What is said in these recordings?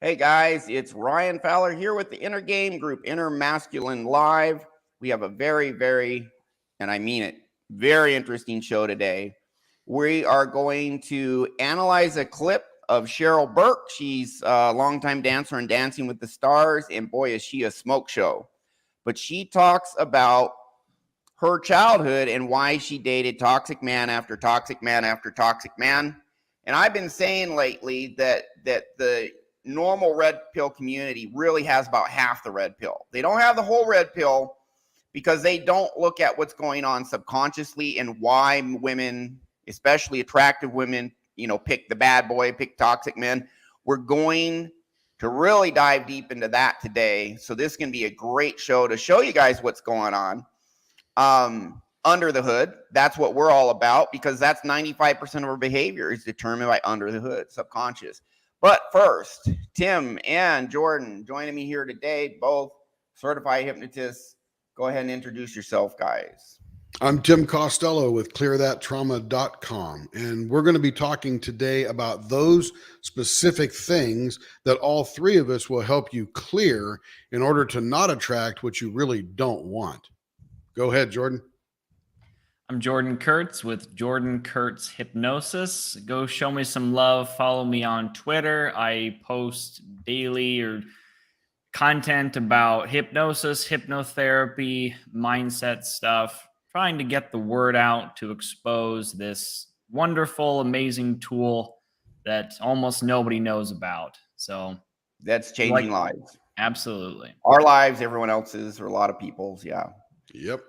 Hey guys, it's Ryan Fowler here with the Inner Game Group, Inner Masculine Live. We have a very, and I mean it, very interesting show today. We are going to analyze a clip of Cheryl Burke. She's a longtime dancer on Dancing with the Stars, and boy, is she a smoke show. But she talks about her childhood and why she dated toxic man after toxic man after toxic man. And I've been saying lately that the normal red pill community really has about half the red pill. They don't have the whole red pill because they don't look at what's going on subconsciously and why women, especially attractive women, pick the bad boy, pick toxic men. We're going to really dive deep into that today. So this can be a great show to show you guys what's going on under the hood. That's what we're all about, because that's 95% of our behavior is determined by under the hood, subconscious. But first, Tim and Jordan joining me here today, both certified hypnotists. Go ahead and introduce yourself, guys. I'm Tim Costello with clearthattrauma.com, and we're going to be talking today about those specific things that all three of us will help you clear in order to not attract what you really don't want. Go ahead, Jordan. I'm Jordan Kurtz with Jordan Kurtz Hypnosis. Go show me some love. Follow me on Twitter. I post daily or content about hypnosis, hypnotherapy, mindset stuff, trying to get the word out to expose this wonderful, amazing tool that almost nobody knows about. So that's changing lives. Absolutely. Our lives, everyone else's, or a lot of people's. Yeah. Yep.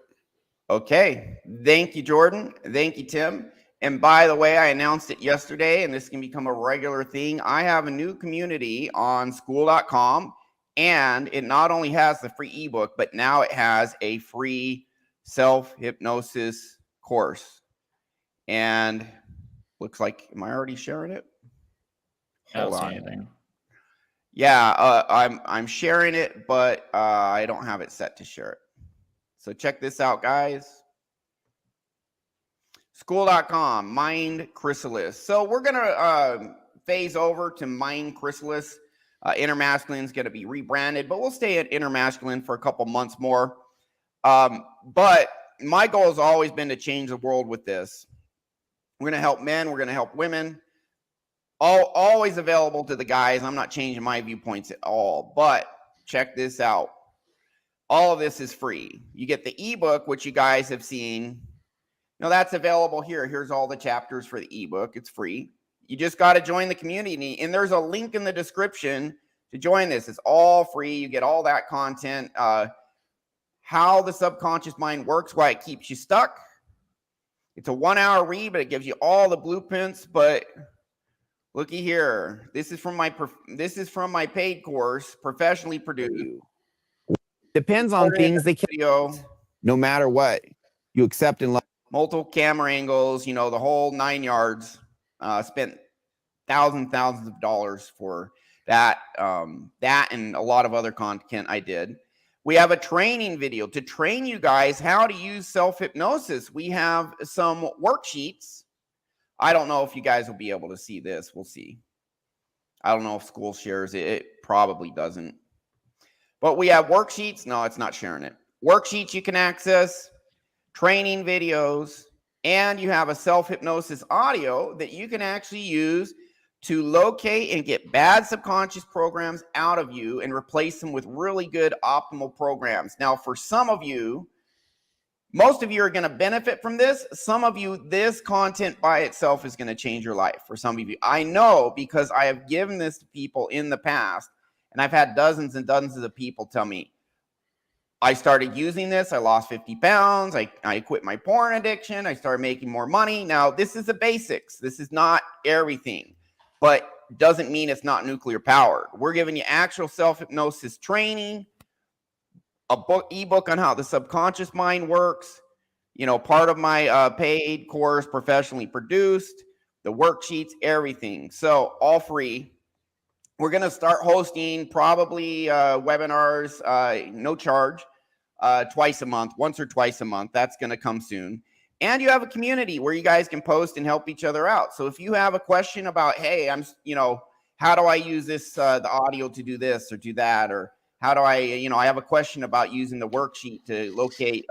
Okay. Thank you, Jordan. Thank you, Tim. And by the way, I announced it yesterday, and this can become a regular thing. I have a new community on Skool.com, and it not only has the free ebook, but now it has a free self-hypnosis course. And looks like, am I already sharing it? Hold on. Yeah, I'm sharing it, but I don't have it set to share it. So check this out, guys. Skool.com, Mind Chrysalis. So we're going to phase over to Mind Chrysalis. Inner Masculine is going to be rebranded, but we'll stay at Inner Masculine for a couple months more. But my goal has always been to change the world with this. We're going to help men. We're going to help women. Always available to the guys. I'm not changing my viewpoints at all, but check this out. All of this is free. You get the ebook, which you guys have seen. Now that's available here. Here's all the chapters for the ebook. It's free. You just got to join the community, and there's a link in the description to join this. It's all free. You get all that content. How the subconscious mind works, why it keeps you stuck. It's a 1-hour read, but it gives you all the blueprints. But looky here. This is from my paid course, professionally produced. Depends on things they can, no matter what you accept in life. Multiple camera angles, the whole 9 yards. Spent thousands of dollars for that and a lot of other content I did. We have a training video to train you guys how to use self-hypnosis. We have some worksheets. I don't know if you guys will be able to see this. We'll see. I don't know if Skool shares it. It probably doesn't. But we have worksheets. No, it's not sharing it. Worksheets you can access, training videos, and you have a self-hypnosis audio that you can actually use to locate and get bad subconscious programs out of you and replace them with really good optimal programs. Now, for some of you, most of you are going to benefit from this. Some of you, this content by itself is going to change your life. For some of you, I know, because I have given this to people in the past. And I've had dozens and dozens of people tell me, I started using this. I lost 50 pounds. I quit my porn addiction. I started making more money. Now, this is the basics. This is not everything, but doesn't mean it's not nuclear powered. We're giving you actual self-hypnosis training, ebook on how the subconscious mind works, part of my paid course, professionally produced, the worksheets, everything. So all free. We're going to start hosting probably webinars, no charge, twice a month, once or twice a month. That's going to come soon. And you have a community where you guys can post and help each other out. So if you have a question about, hey, I'm, how do I use this, the audio to do this or do that? Or how do I, I have a question about using the worksheet to locate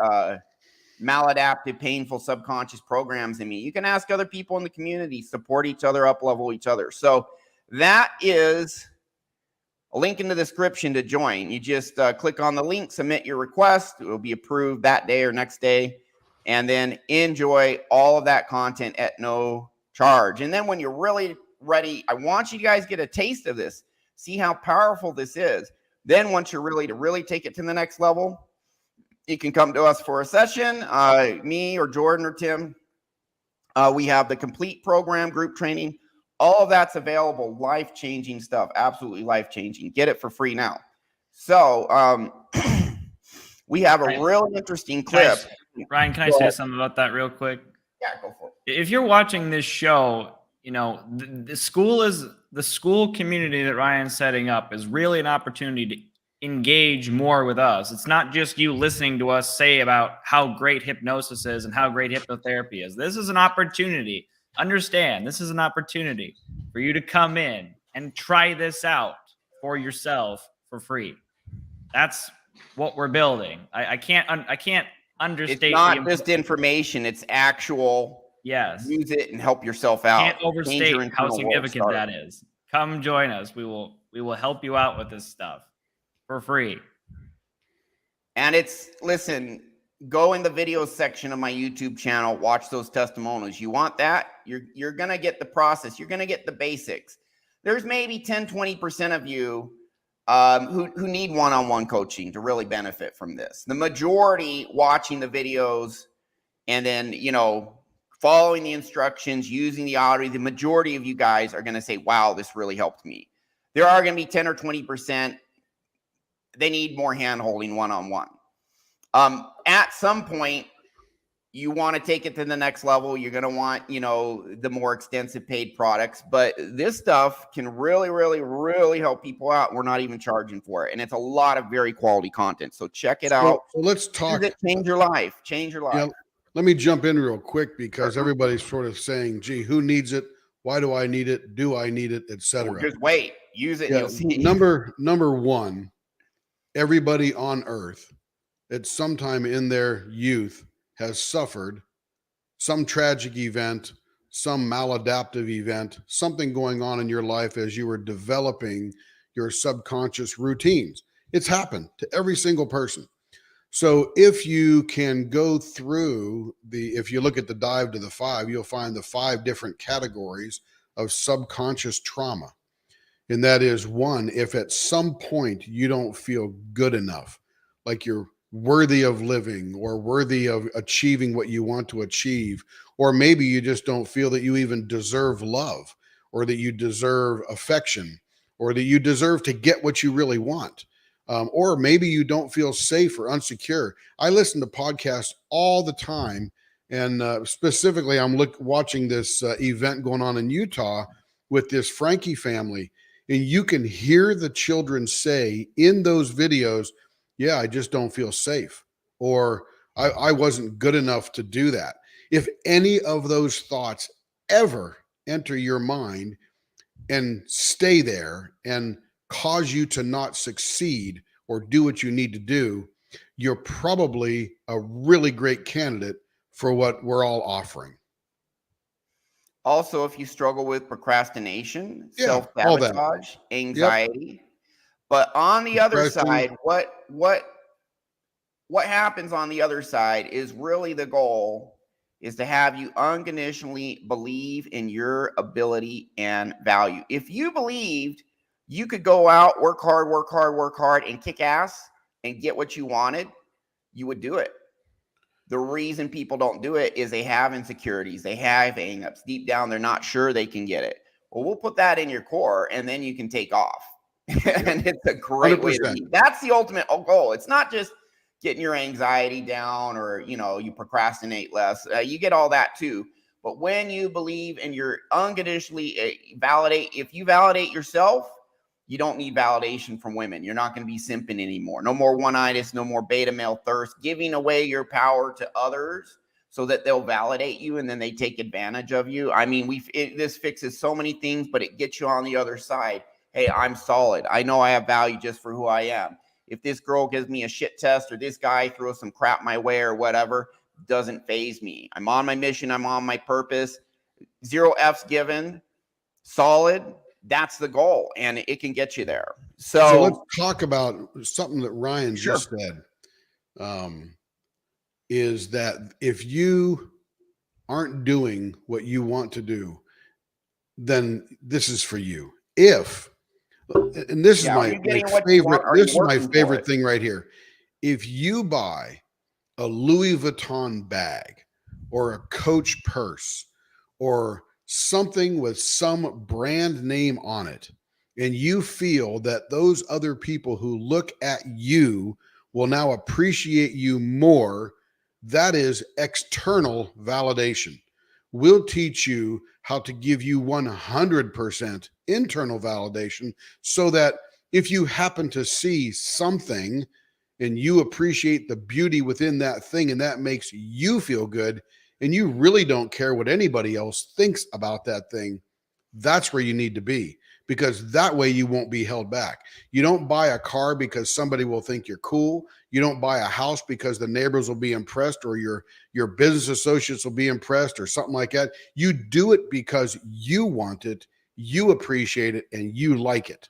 maladaptive, painful subconscious programs in me. You can ask other people in the community, support each other, up level each other. So that is a link in the description to join. You just click on the link, submit your request. It will be approved that day or next day. And then enjoy all of that content at no charge. And then when you're really ready, I want you guys to get a taste of this. See how powerful this is. Then once you're really take it to the next level, you can come to us for a session. Me or Jordan or Tim. We have the complete program, group training. All of that's available. Life-changing stuff. Absolutely life-changing. Get it for free now. So we have a real interesting clip. Ryan, can I say something about that real quick? Yeah, go for it. If you're watching this show, the Skool community that Ryan's setting up is really an opportunity to engage more with us. It's not just you listening to us say about how great hypnosis is and how great hypnotherapy is. This is an opportunity. Understand, this is an opportunity for you to come in and try this out for yourself for free. That's what we're building. I can't understate. It's not just information, it's actual. Yes. Use it and help yourself out. Can't overstate how significant that is. Come join us. We will help you out with this stuff for free. And listen, go in the video section of my YouTube channel, watch those testimonials. You want that? You're going to get the process. You're going to get the basics. There's maybe 10-20% of you who need one-on-one coaching to really benefit from this. The majority watching the videos and then, following the instructions, using the audio, the majority of you guys are going to say, wow, this really helped me. There are going to be 10 or 20%. They need more hand-holding one-on-one. At some point, you want to take it to the next level. You're going to want, the more extensive paid products. But this stuff can really, really, really help people out. We're not even charging for it. And it's a lot of very quality content. So check it out. So let's talk. Change your life. Change your life. Yeah, let me jump in real quick because everybody's sort of saying, gee, who needs it? Why do I need it? Do I need it? Etc. Well, just wait. Use it. Yeah, And you'll see. Number one, everybody on earth at some time in their youth has suffered some tragic event, some maladaptive event, something going on in your life as you were developing your subconscious routines. It's happened to every single person. So if you can go through if you look at the dive to the 5, you'll find the 5 different categories of subconscious trauma. And that is 1, if at some point you don't feel good enough, like you're worthy of living or worthy of achieving what you want to achieve, or maybe you just don't feel that you even deserve love or that you deserve affection or that you deserve to get what you really want. Or maybe you don't feel safe or unsecure. I listen to podcasts all the time. And specifically, I'm watching this event going on in Utah with this Frankie family. And you can hear the children say in those videos, yeah, I just don't feel safe. Or I wasn't good enough to do that. If any of those thoughts ever enter your mind and stay there and cause you to not succeed or do what you need to do, you're probably a really great candidate for what we're all offering. Also, if you struggle with procrastination, self-sabotage, anxiety, but on the other side, what happens on the other side is really the goal is to have you unconditionally believe in your ability and value. If you believed you could go out, work hard, and kick ass and get what you wanted, you would do it. The reason people don't do it is they have insecurities. They have hang-ups. Deep down, they're not sure they can get it. Well, we'll put that in your core, and then you can take off. And it's a great 100%. Way to be. That's the ultimate goal. It's not just getting your anxiety down or, you procrastinate less. You get all that too. But when you believe and you're unconditionally if you validate yourself, you don't need validation from women. You're not going to be simping anymore. No more one-itis, no more beta male thirst, giving away your power to others so that they'll validate you and then they take advantage of you. I mean, this fixes so many things, but it gets you on the other side. Hey, I'm solid. I know I have value just for who I am. If this girl gives me a shit test or this guy throws some crap my way or whatever, doesn't phase me. I'm on my mission. I'm on my purpose. 0 F's given. Solid. That's the goal, and it can get you there. So let's talk about something that Ryan Sure. just said. Is that if you aren't doing what you want to do, then this is for you. And this is my favorite thing right here. If you buy a Louis Vuitton bag or a Coach purse or something with some brand name on it, and you feel that those other people who look at you will now appreciate you more, that is external validation. We'll teach you how to give you 100% internal validation so that if you happen to see something and you appreciate the beauty within that thing and that makes you feel good and you really don't care what anybody else thinks about that thing, that's where you need to be, because that way you won't be held back. You don't buy a car because somebody will think you're cool. You don't buy a house because the neighbors will be impressed or your business associates will be impressed or something like that. You do it because you want it, you appreciate it, and you like it.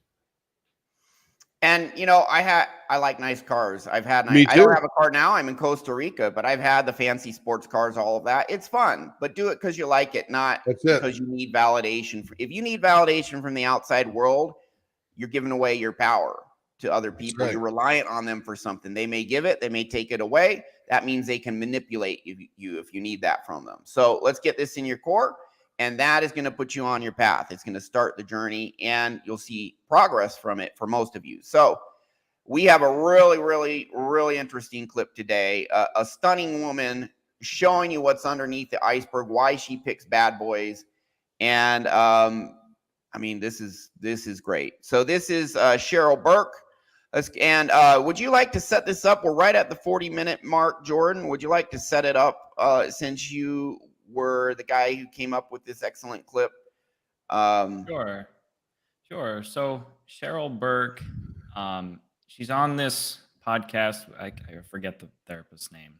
And you know, I like nice cars. I don't have a car now. I'm in Costa Rica, but I've had the fancy sports cars, all of that. It's fun, but do it because you like it, not because you need validation. If you need validation from the outside world, you're giving away your power to other people. Right. You're reliant on them for something. They may give it, they may take it away. That means they can manipulate you if you need that from them. So let's get this in your core. And that is going to put you on your path. It's going to start the journey and you'll see progress from it for most of you. So we have a really, really, really interesting clip today. A stunning woman showing you what's underneath the iceberg, why she picks bad boys. And I mean, this is great. So this is Cheryl Burke. And would you like to set this up? We're right at the 40-minute mark, Jordan. Would you like to set it up since you were the guy who came up with this excellent clip? Sure. So Cheryl Burke, she's on this podcast. I forget the therapist's name.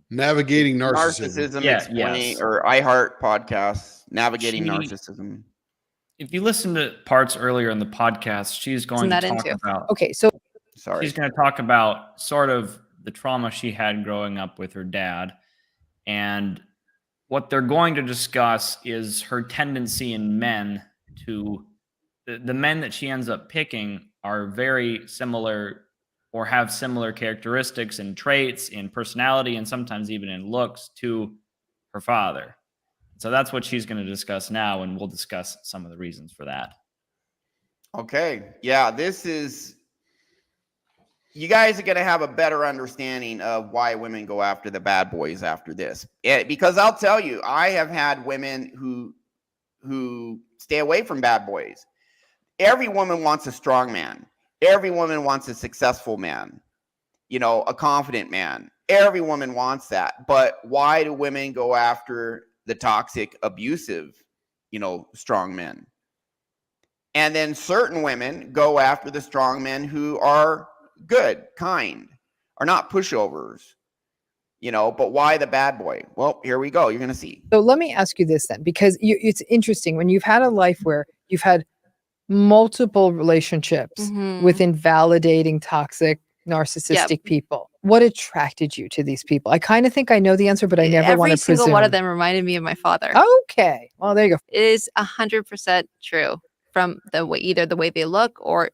Navigating Narcissism. Explained, or iHeart podcast, Navigating Narcissism. If you listen to parts earlier in the podcast, she's going to talk about. Okay, so she's going to talk about sort of the trauma she had growing up with her dad, and what they're going to discuss is her tendency in men to the men that she ends up picking are very similar or have similar characteristics and traits in personality and sometimes even in looks to her father. So that's what she's going to discuss now, and we'll discuss some of the reasons for that. Okay. Yeah, you guys are going to have a better understanding of why women go after the bad boys after this. Because I'll tell you, I have had women who stay away from bad boys. Every woman wants a strong man. Every woman wants a successful man, a confident man. Every woman wants that. But why do women go after the toxic, abusive, strong men? And then certain women go after the strong men who are good, kind, are not pushovers, but why the bad boy? Well, here we go. You're going to see. So let me ask you this then, because it's interesting when you've had a life where you've had multiple relationships with invalidating, toxic, narcissistic people. What attracted you to these people? I kind of think I know the answer, but I never want to presume. Every single one of them reminded me of my father. Okay. Well, there you go. It is 100% true. From either the way they look or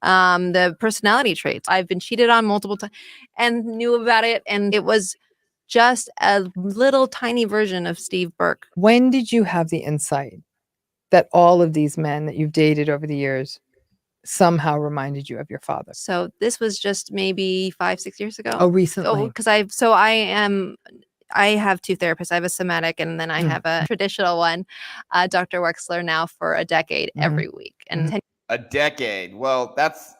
the personality traits. I've been cheated on multiple times and knew about it, and it was just a little tiny version of Steve Burke. When did you have the insight that all of these men that you've dated over the years somehow reminded you of your father? So this was just maybe 5-6 years ago. Oh, recently. Because I have two therapists. I have a somatic and then I have a traditional one, Dr. Wexler, now for a decade every week. And A decade. Well, that's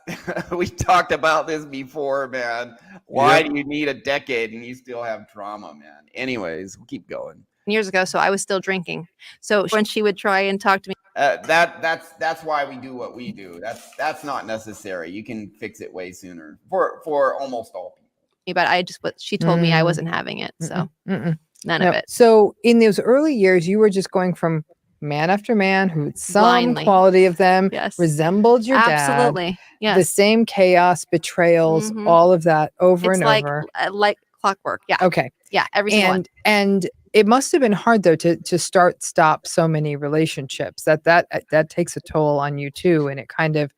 we talked about this before, man. Why Yep. do you need a decade and you still have trauma, man? Anyways, we'll keep going. Years ago, so I was still drinking. So when she would try and talk to me, That's why we do what we do. That's not necessary. You can fix it way sooner for almost all people. but I just what she told me I Mm. wasn't having it. So Mm-mm. none No. of it. So in those early years, you were just going from man after man who had some Blindly. quality of them Yes. resembled your dad. Absolutely. The Yes. same chaos, betrayals, Mhm. all of that over It's and like over. like clockwork. Yeah. Okay. Yeah. Every single one. And it must have been hard though to stop so many relationships. That takes a toll on you too, and it kind of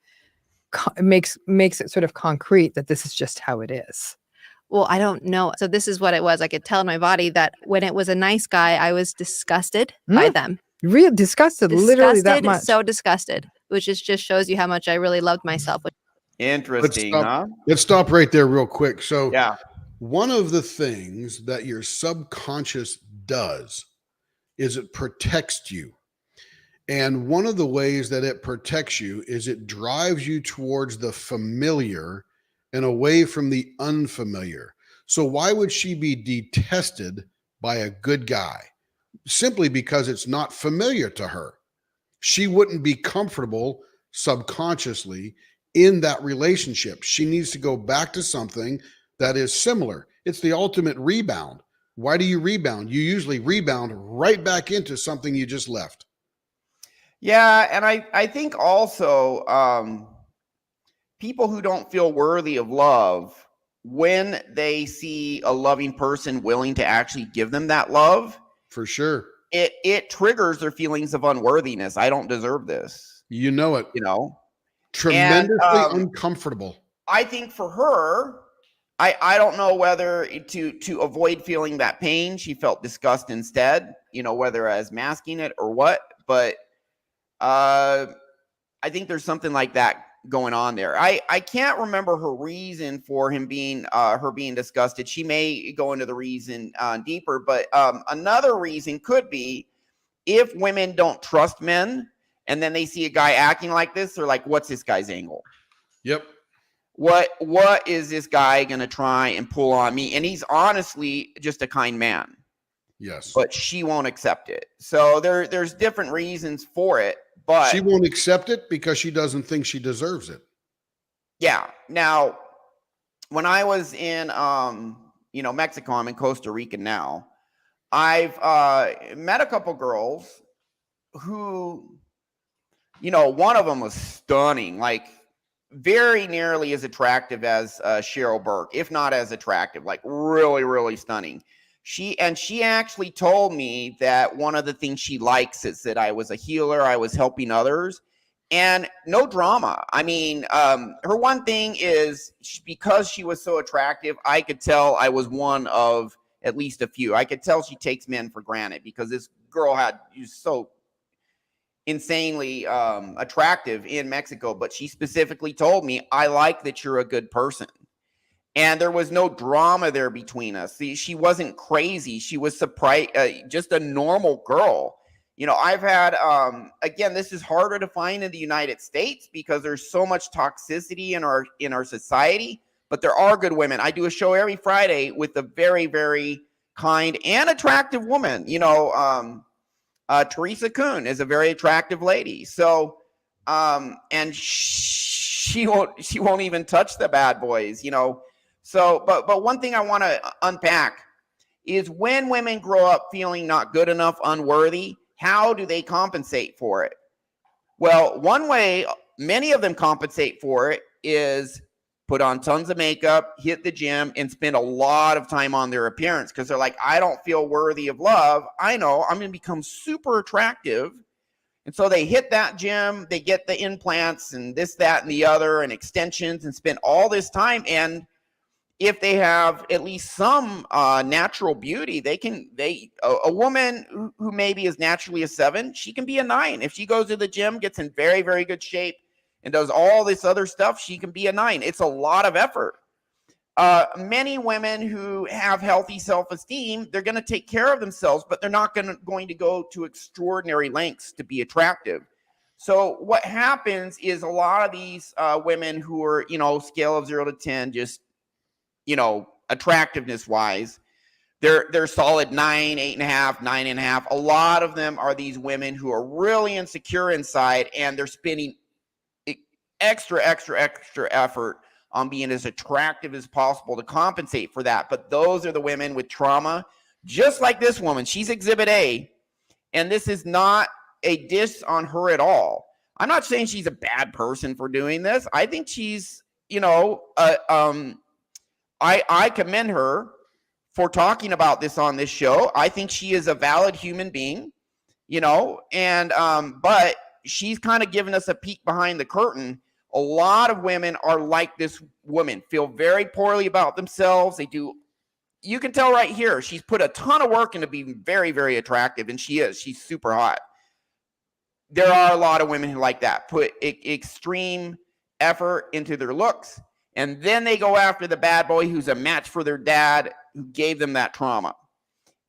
makes it sort of concrete that this is just how it is. Well, I don't know. So this is what it was. I could tell in my body that when it was a nice guy, I was disgusted by them. Real disgusted, literally that much. So disgusted, which just shows you how much I really loved myself. Interesting, huh? Let's stop right there real quick. So Yeah. one of the things that your subconscious does is it protects you. And one of the ways that it protects you is it drives you towards the familiar and away from the unfamiliar. So why would she be detested by a good guy? Simply because it's not familiar to her. She wouldn't be comfortable subconsciously in that relationship. She needs to go back to something that is similar. It's the ultimate rebound. Why do you rebound? You usually rebound right back into something you just left. Yeah, and I think also people who don't feel worthy of love, when they see a loving person willing to actually give them that love, For sure. it triggers their feelings of unworthiness. I don't deserve this, You know it. you know. Tremendously And, uncomfortable. I think for her, I don't know whether to avoid feeling that pain, she felt disgust instead, you know, whether as masking it or what, but I think there's something like that going on there. I can't remember her reason for him being her being disgusted. She may go into the reason deeper, but another reason could be if women don't trust men and then they see a guy acting like this, they're like, what's this guy's angle? Yep. What is this guy gonna try and pull on me? And he's honestly just a kind man. Yes. But she won't accept it. So there's different reasons for it, but She won't accept it because she doesn't think she deserves it. yeah. Now, when I was in Mexico, I'm in Costa Rica now. I've met a couple girls who, one of them was stunning, like very nearly as attractive as Cheryl Burke, if not as attractive, like really, really stunning. She actually told me that one of the things she likes is that I was a healer, I was helping others, and no drama. I mean, her one thing is because she was so attractive, I could tell I was one of at least a few. I could tell she takes men for granted because this girl was so insanely attractive in Mexico, but she specifically told me, I like that you're a good person. And there was no drama there between us. See, she wasn't crazy. She was surprised, just a normal girl. I've had, again, this is harder to find in the United States because there's so much toxicity in our society, but there are good women. I do a show every Friday with a very, very kind and attractive woman. Teresa Kuhn is a very attractive lady. So, and she won't even touch the bad boys, So, but one thing I want to unpack is when women grow up feeling not good enough, unworthy, how do they compensate for it? Well, one way many of them compensate for it is put on tons of makeup, hit the gym, and spend a lot of time on their appearance because they're like, I don't feel worthy of love. I know I'm going to become super attractive. And so they hit that gym, they get the implants and this, that, and the other, and extensions, and spend all this time. And if they have at least some natural beauty, a woman who maybe is naturally a 7, she can be a 9. If she goes to the gym, gets in very, very good shape, and does all this other stuff, she can be a 9. It's a lot of effort. Many women who have healthy self-esteem, they're going to take care of themselves, but they're not going to go to extraordinary lengths to be attractive. So what happens is a lot of these women who are, scale of 0 to 10, just, attractiveness wise, they're solid 9, 8.5, 9.5. A lot of them are these women who are really insecure inside, and they're spending extra effort on being as attractive as possible to compensate for that. But those are the women with trauma, just like this woman. She's Exhibit A, and this is not a diss on her at all. I'm not saying she's a bad person for doing this. I think she's, I commend her for talking about this on this show. I think she is a valid human being, but she's kind of giving us a peek behind the curtain. A lot of women are like this woman, feel very poorly about themselves. They do. You can tell right here, she's put a ton of work into being very, very attractive, and she's super hot. There are a lot of women who like that, put extreme effort into their looks, and then they go after the bad boy who's a match for their dad who gave them that trauma.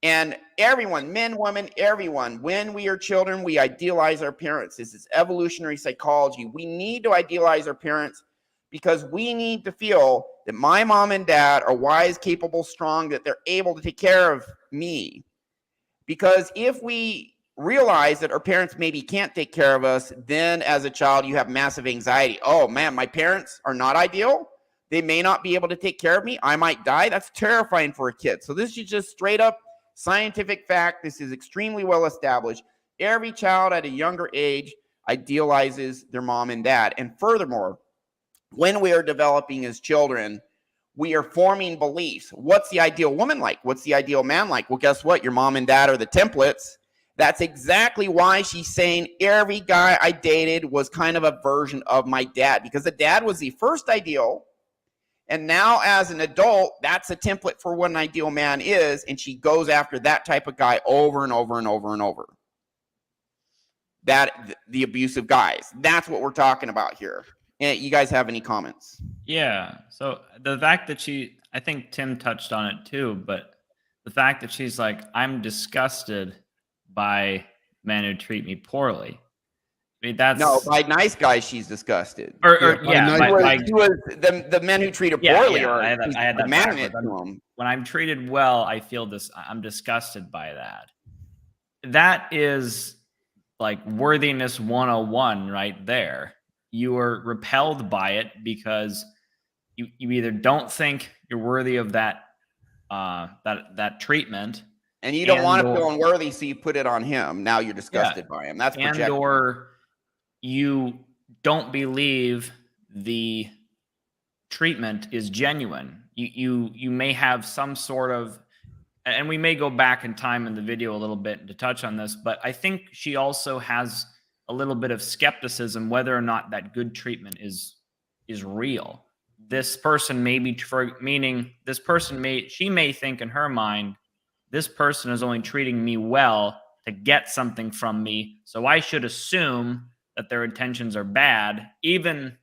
And everyone, men, women, everyone, when we are children, we idealize our parents. This is evolutionary psychology. We need to idealize our parents because we need to feel that my mom and dad are wise, capable, strong, that they're able to take care of me. Because if we realize that our parents maybe can't take care of us, then as a child, you have massive anxiety. Oh man, my parents are not ideal. They may not be able to take care of me. I might die. That's terrifying for a kid. So this is just straight up scientific fact. This is extremely well established. Every child at a younger age idealizes their mom and dad. And furthermore, when we are developing as children, we are forming beliefs. What's the ideal woman like? What's the ideal man like? Well, guess what? Your mom and dad are the templates. That's exactly why she's saying every guy I dated was kind of a version of my dad, because the dad was the first ideal. And now as an adult, that's a template for what an ideal man is. And she goes after that type of guy over and over and over and over. The abusive guys. That's what we're talking about here. And you guys have any comments? Yeah. So the fact that I think Tim touched on it too, but the fact that she's like, I'm disgusted by men who treat me poorly. I mean, that's by nice guys she's disgusted. The men who treat her poorly. I had that magnet to them. When I'm treated well, I feel I'm disgusted by that. That is like worthiness 101 right there. You are repelled by it because you either don't think you're worthy of that treatment, and you don't want to feel unworthy, so you put it on him. Now you're disgusted by him. That's projecting. Or you don't believe the treatment is genuine. You may have some sort of, and we may go back in time in the video a little bit to touch on this, but I think she also has a little bit of skepticism whether or not that good treatment is real. This person may be, she may think in her mind, this person is only treating me well to get something from me, so I should assume that their intentions are bad, even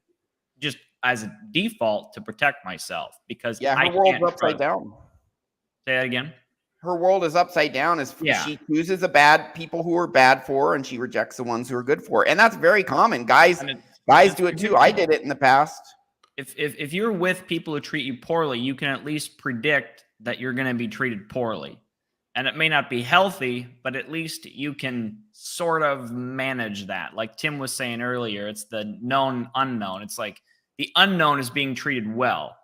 just as a default to protect myself, because her world's upside down. Say that again. Her world is upside down. She chooses the bad people who are bad for her, and she rejects the ones who are good for her. And that's very common. Guys do it too. I did it in the past. If you're with people who treat you poorly, you can at least predict that you're going to be treated poorly. And it may not be healthy, but at least you can sort of manage that. Like Tim was saying earlier, it's the known unknown. It's like the unknown is being treated well.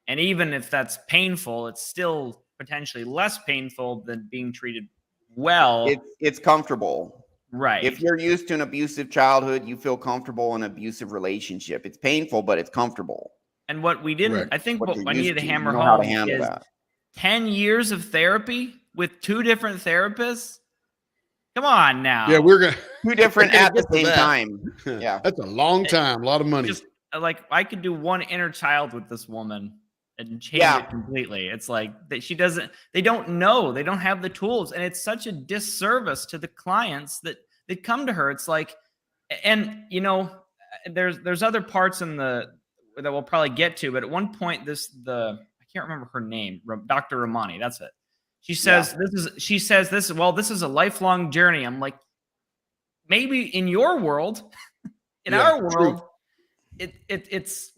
And even if that's painful, it's still potentially less painful than being treated well. It's comfortable. Right. If you're used to an abusive childhood, you feel comfortable in an abusive relationship. It's painful, but it's comfortable. And what we didn't, I think what I needed to hammer home is that. 10 years of therapy with 2 different therapists. Come on now. Yeah, we're going to 2 different at the same time. Yeah. That's a long time. A lot of money. Just like I could do one inner child with this woman and change it completely. It's like that they don't know, they don't have the tools. And it's such a disservice to the clients that come to her. It's like, and there's other parts that we'll probably get to, but at one point I can't remember her name, Dr. Ramani, that's it. She says this is a lifelong journey. I'm like, maybe in your world in Yeah, our true. world, it's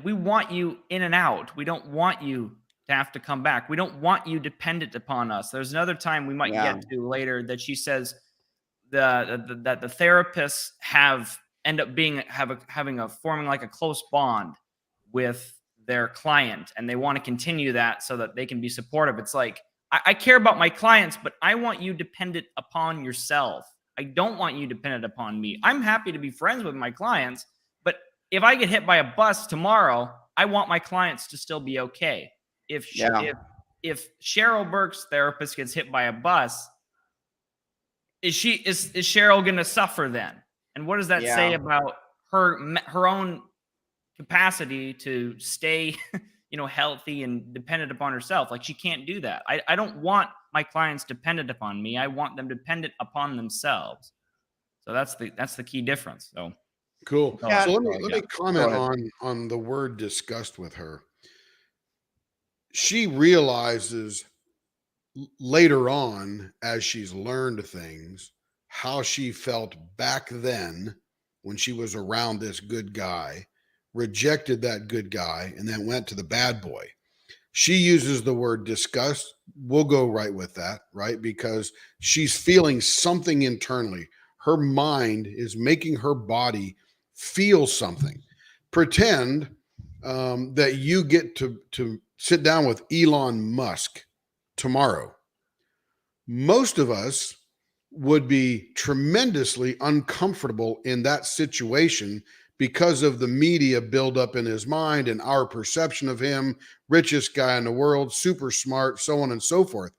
we want you in and out. We don't want you to have to come back. We don't want you dependent upon us. There's another time we might Yeah. get to later that she says that the therapists end up forming like a close bond with their client, and they want to continue that so that they can be supportive. It's like, I care about my clients, but I want you dependent upon yourself. I don't want you dependent upon me. I'm happy to be friends with my clients, but if I get hit by a bus tomorrow, I want my clients to still be okay. If Cheryl Burke's therapist gets hit by a bus, is Cheryl going to suffer then? And what does that say about her own capacity to stay, healthy and dependent upon herself? Like, she can't do that. I don't want my clients dependent upon me. I want them dependent upon themselves. So that's the key difference. So Cool. Yeah. So let me comment Go ahead. on the word disgust with her. She realizes later on, as she's learned things, how she felt back then when she was around this good guy, rejected that good guy, and then went to the bad boy. She uses the word disgust. We'll go right with that, right? Because she's feeling something internally. Her mind is making her body feel something. Pretend that you get to sit down with Elon Musk tomorrow. Most of us would be tremendously uncomfortable in that situation because of the media buildup in his mind and our perception of him, richest guy in the world, super smart, so on and so forth.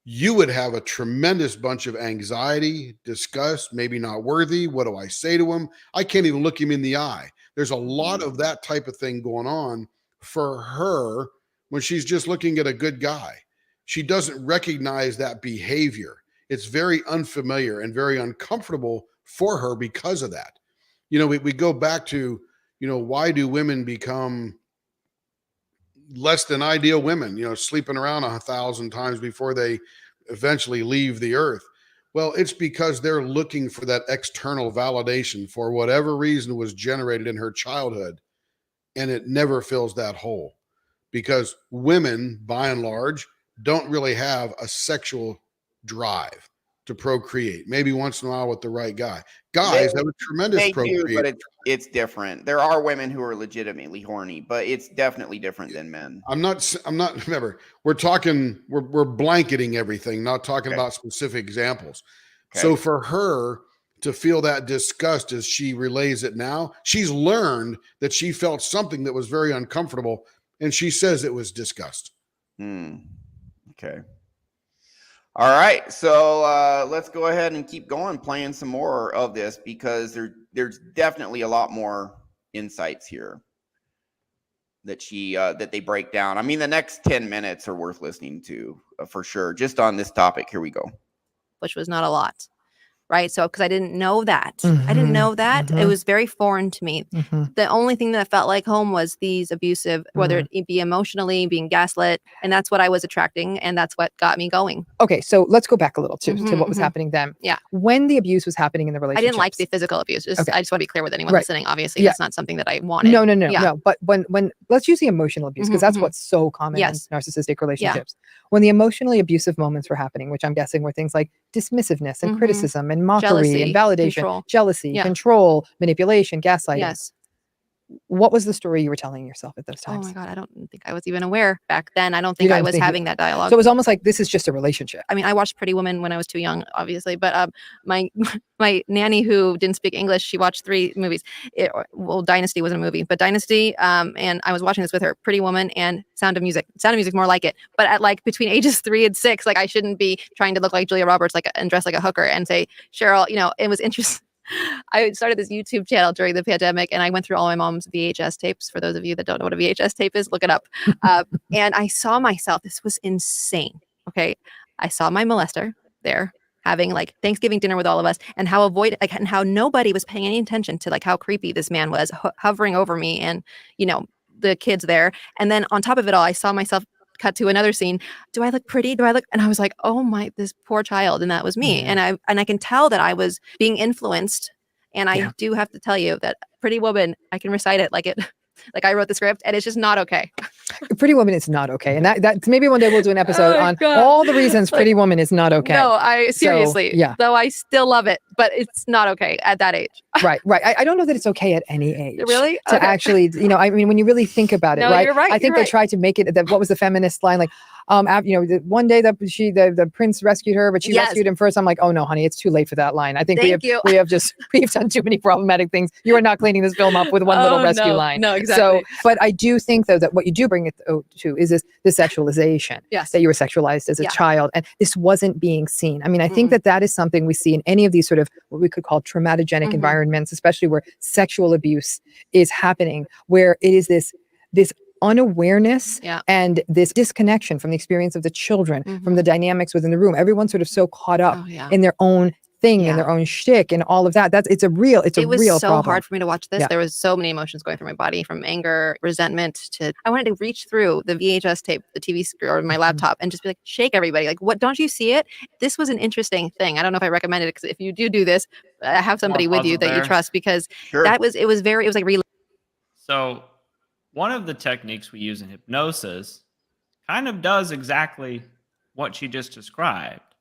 You would have a tremendous bunch of anxiety, disgust, maybe not worthy. What do I say to him? I can't even look him in the eye. There's a lot of that type of thing going on for her when she's just looking at a good guy. She doesn't recognize that behavior. It's very unfamiliar and very uncomfortable for her because of that. We go back to, why do women become less than ideal women, sleeping around 1,000 times before they eventually leave the earth? Well, it's because they're looking for that external validation for whatever reason was generated in her childhood, and it never fills that hole, because women, by and large, don't really have a sexual drive to procreate. Maybe once in a while with the right guy. Guys have a tremendous They do, procreate. but it's different. There are women who are legitimately horny, but it's definitely different than men. I'm not, remember, we're blanketing everything, not talking Okay. about specific examples. Okay. So for her to feel that disgust as she relays it now, she's learned that she felt something that was very uncomfortable, and she says it was disgust. Okay. All right. So let's go ahead and keep going, playing some more of this, because there's definitely a lot more insights here that they break down. I mean, the next 10 minutes are worth listening to for sure. Just on this topic. Here we go. Which was not a lot. Right. So, because I didn't know that. I didn't know that. It was very foreign to me. The only thing that felt like home was these abusive, whether it be emotionally, being gaslit. And that's what I was attracting. And that's what got me going. Okay. So let's go back a little to what was happening then. Yeah. When the abuse was happening in the I relationship. didn't like the physical abuse. I just want to be clear with anyone Right. listening. Obviously, Yeah. that's not something that I wanted. No. But when let's use the emotional abuse, because that's what's so common Yes. in narcissistic relationships. When the emotionally abusive moments were happening, which I'm guessing were things like dismissiveness and criticism and mockery Jealousy, and validation, control. jealousy, Yeah. control, manipulation, gaslighting. Yes. What was the story you were telling yourself at those Oh times? my God. I don't think I was even aware back then. I don't You think I don't was think having that dialogue. So it was almost like this is just a relationship. I mean, I watched Pretty Woman when I was too young, obviously, but my nanny, who didn't speak English, she watched 3 movies. Dynasty wasn't a movie, but Dynasty, and I was watching this with her, Pretty Woman and Sound of Music. Sound of Music more like it, but at like between ages 3 and 6, like I shouldn't be trying to look like Julia Roberts, and dress like a hooker and say, Cheryl, it was interesting. I started this YouTube channel during the pandemic, and I went through all my mom's VHS tapes. For those of you that don't know what a VHS tape is, look it up. And I saw myself. This was insane. Okay. I saw my molester there having like Thanksgiving dinner with all of us, and and how nobody was paying any attention to like how creepy this man was hovering over me and, the kids there. And then on top of it all, I saw myself cut to another scene. Do I look pretty? And I was like, oh my, this poor child. And that was me. And I can tell that I was being influenced And I do have to tell you that Pretty Woman, I can recite it like I wrote the script, and it's just not okay. Pretty Woman is not okay. And that maybe one day we'll do an episode on God. all the reasons Pretty Woman is not okay. No, I seriously, yeah. though I still love it, but it's not okay at that age. Right. I don't know that it's okay at any age. Really? To Okay. actually, I mean, when you really think about it, No, right? you're right, I think you're they right. tried to make it that, what was the feminist line? Like, one day that the prince rescued her, but she Yes. rescued him first. I'm like, oh no, honey, it's too late for that line. I think Thank you. we've done too many problematic things. You are not cleaning this film up with one little Oh, rescue no. line. No, exactly. So, but I do think though that what you do bring it to is this sexualization. Yes. That you were sexualized as a Yeah. child, and this wasn't being seen. I mean, I think that is something we see in any of these sort of what we could call traumatogenic environments, especially where sexual abuse is happening, where it is this unawareness and this disconnection from the experience of the children, from the dynamics within the room. Everyone's sort of so caught up in their own thing and their own shtick and all of that. It's a real It was real so problem. hard for me to watch this. Yeah. There was so many emotions going through my body, from anger, resentment to I wanted to reach through the VHS tape, the TV screen, or my laptop, and just be like, shake everybody. Like, what? Don't you see it? This was an interesting thing. I don't know if I recommend it, because if you do this, have somebody with you that you trust, because Sure. it was like So one of the techniques we use in hypnosis kind of does exactly what she just described.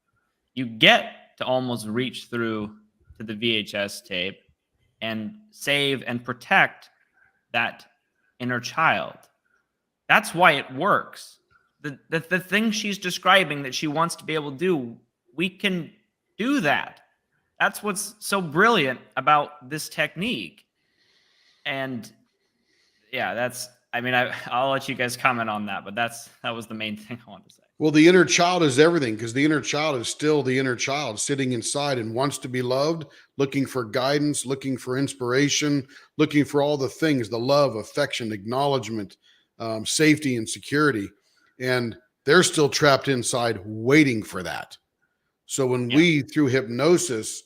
You get to almost reach through to the VHS tape and save and protect that inner child. That's why it works. The thing she's describing that she wants to be able to do, we can do that. That's what's so brilliant about this technique. And yeah, I'll let you guys comment on that, but that was the main thing I wanted to say. Well, the inner child is everything, because the inner child is still the inner child sitting inside and wants to be loved, looking for guidance, looking for inspiration, looking for all the things, the love, affection, acknowledgement, safety, and security. And they're still trapped inside waiting for that. So when we, through hypnosis,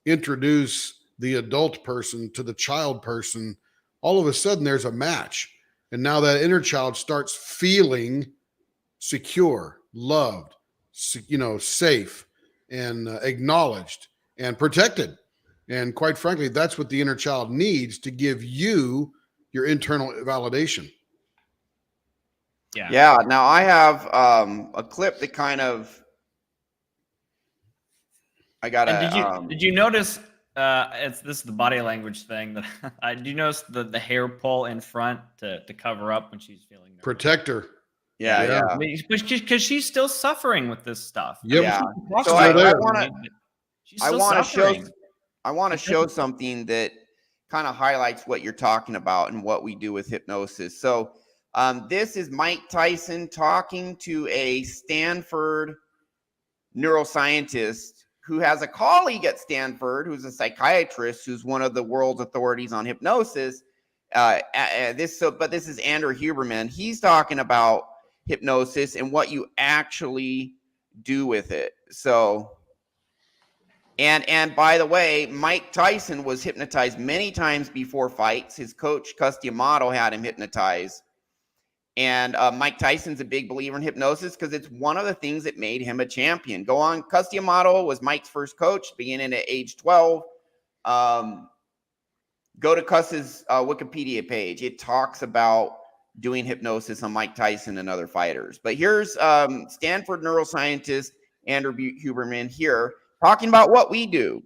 introduce the adult person to the child person, all of a sudden there's a match. And now that inner child starts feeling secure, loved, safe, and acknowledged and protected. And quite frankly, that's what the inner child needs to give you your internal validation. Yeah. Now I have a clip that kind of Did you notice? This is the body language thing that did you notice the hair pull in front to cover up when she's feeling nervous? Protector. Yeah. Because she's still suffering with this stuff. Yep. Yeah. So So I want to show something that kind of highlights what you're talking about and what we do with hypnosis. So this is Mike Tyson talking to a Stanford neuroscientist who has a colleague at Stanford who's a psychiatrist who's one of the world's authorities on hypnosis. But this is Andrew Huberman. He's talking about hypnosis and what you actually do with it. So, and by the way, Mike Tyson was hypnotized many times before fights. His coach, Cus D'Amato, had him hypnotized. And Mike Tyson's a big believer in hypnosis because it's one of the things that made him a champion. Go on. Cus D'Amato was Mike's first coach, beginning at age 12. Go to Cus's Wikipedia page. It talks about doing hypnosis on Mike Tyson and other fighters. But here's Stanford neuroscientist Andrew Huberman here talking about what we do.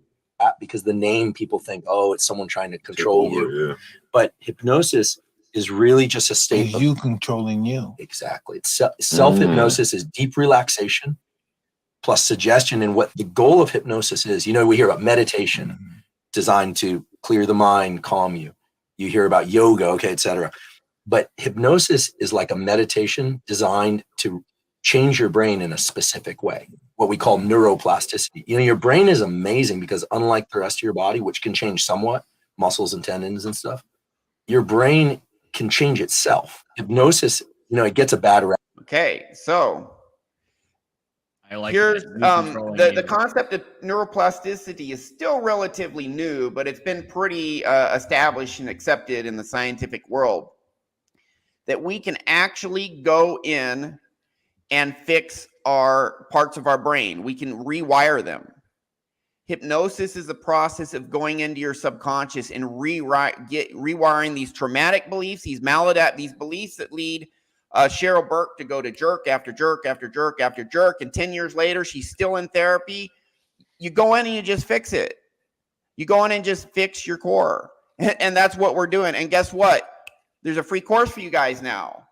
Because the name, people think, oh, it's someone trying to control you. Yeah. But hypnosis is really just a state of you controlling you. Exactly. It's self-hypnosis is deep relaxation plus suggestion. And what the goal of hypnosis is, we hear about meditation designed to clear the mind, calm you. You hear about yoga, etc. But hypnosis is like a meditation designed to change your brain in a specific way, what we call neuroplasticity. Your brain is amazing because unlike the rest of your body, which can change somewhat, muscles and tendons and stuff, your brain can change itself. Hypnosis, it gets a bad rap. Okay, so I like here's the the concept of neuroplasticity is still relatively new, but it's been pretty established and accepted in the scientific world that we can actually go in and fix our parts of our brain. We can rewire them. Hypnosis is the process of going into your subconscious and rewiring these traumatic beliefs, these beliefs that lead Cheryl Burke to go to jerk after jerk after jerk after jerk. And 10 years later, she's still in therapy. You go in and you just fix it. You go in and just fix your core. And that's what we're doing. And guess what? There's a free course for you guys now.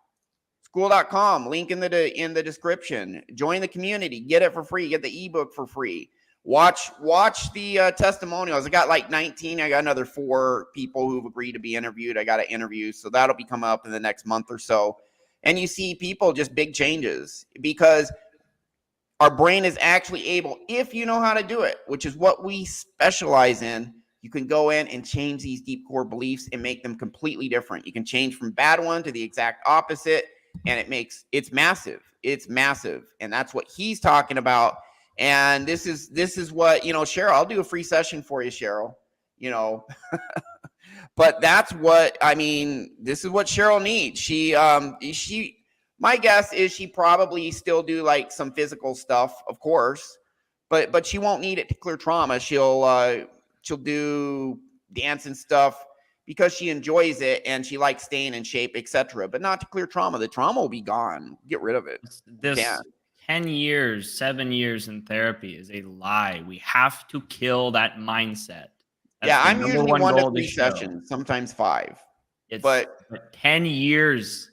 Skool.com, link in the description. Join the community. Get it for free. Get the ebook for free. Watch the testimonials. I got like 19. I got another 4 people who've agreed to be interviewed. I got an interview. So that'll be coming up in the next month or so. And you see people, just big changes, because our brain is actually able, if you know how to do it, which is what we specialize in, you can go in and change these deep core beliefs and make them completely different. You can change from bad one to the exact opposite, and it's massive. It's massive. And that's what he's talking about. And this is what, Cheryl, I'll do a free session for you, Cheryl, but that's what, this is what Cheryl needs. She, my guess is she probably still do like some physical stuff, of course, but she won't need it to clear trauma. She'll do dance and stuff because she enjoys it and she likes staying in shape, etc. But not to clear trauma. The trauma will be gone. Get rid of it. This 10 years, 7 years in therapy is a lie. We have to kill that mindset. I'm usually 1 to 3 sessions, sometimes 5. But 10 years.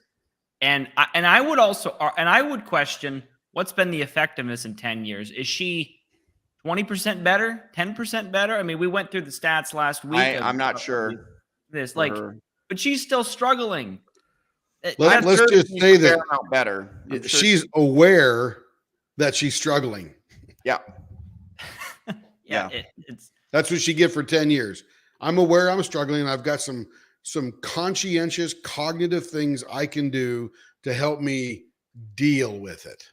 And I would question what's been the effectiveness in 10 years. Is she 20% better, 10% better? I mean, we went through the stats last week. I'm not sure. But she's still struggling. Let's just say that better. She's aware that she's struggling. Yeah. Yeah. That's what she get for 10 years. I'm aware I'm struggling. I've got some conscientious cognitive things I can do to help me deal with it.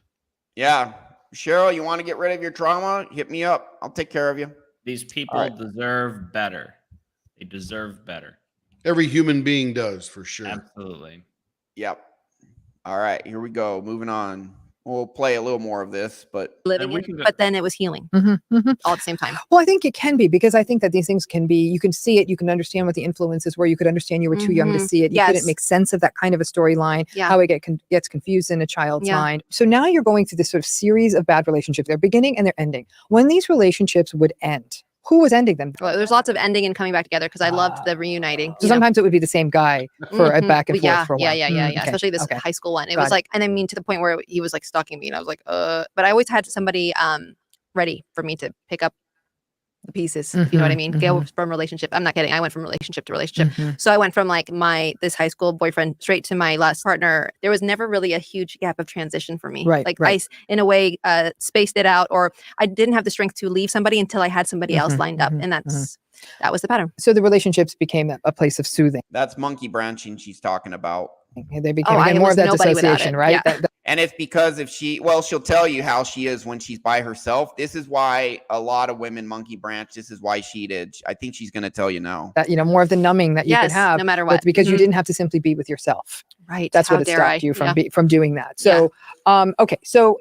Yeah. Cheryl, you want to get rid of your trauma? Hit me up. I'll take care of you. These people deserve better. They deserve better. Every human being does, for sure. Absolutely. Yep. All right, here we go. Moving on. We'll play a little more of this, but but then it was healing all at the same time. Well, I think it can be, because I think that these things can be, you can see it, you can understand what the influences were, you could understand you were too young to see it, you couldn't make sense of that kind of a storyline, how it gets confused in a child's mind. So now you're going through this sort of series of bad relationships. They're beginning and they're ending. When these relationships would end, who was ending them? Well, there's lots of ending and coming back together, because I loved the reuniting. So sometimes it would be the same guy for a back and forth for a while. Yeah. Especially this high school one. It was like, and I mean, to the point where he was like stalking me, and I was like, but I always had somebody ready for me to pick up the pieces. You know what I mean? Go from relationship. I'm not kidding. I went from relationship to relationship. So I went from like this high school boyfriend straight to my last partner. There was never really a huge gap of transition for me. I, in a way, spaced it out, or I didn't have the strength to leave somebody until I had somebody else lined up. And that was the pattern. So the relationships became a place of soothing. That's monkey branching she's talking about. They became more of that dissociation, right? Yeah. And it's because she'll tell you how she is when she's by herself. This is why a lot of women monkey branch. This is why she did. I think she's going to tell you now. That, more of the numbing that you could have, no matter what, because you didn't have to simply be with yourself. Right. That's what it stopped you from doing that. So, okay. So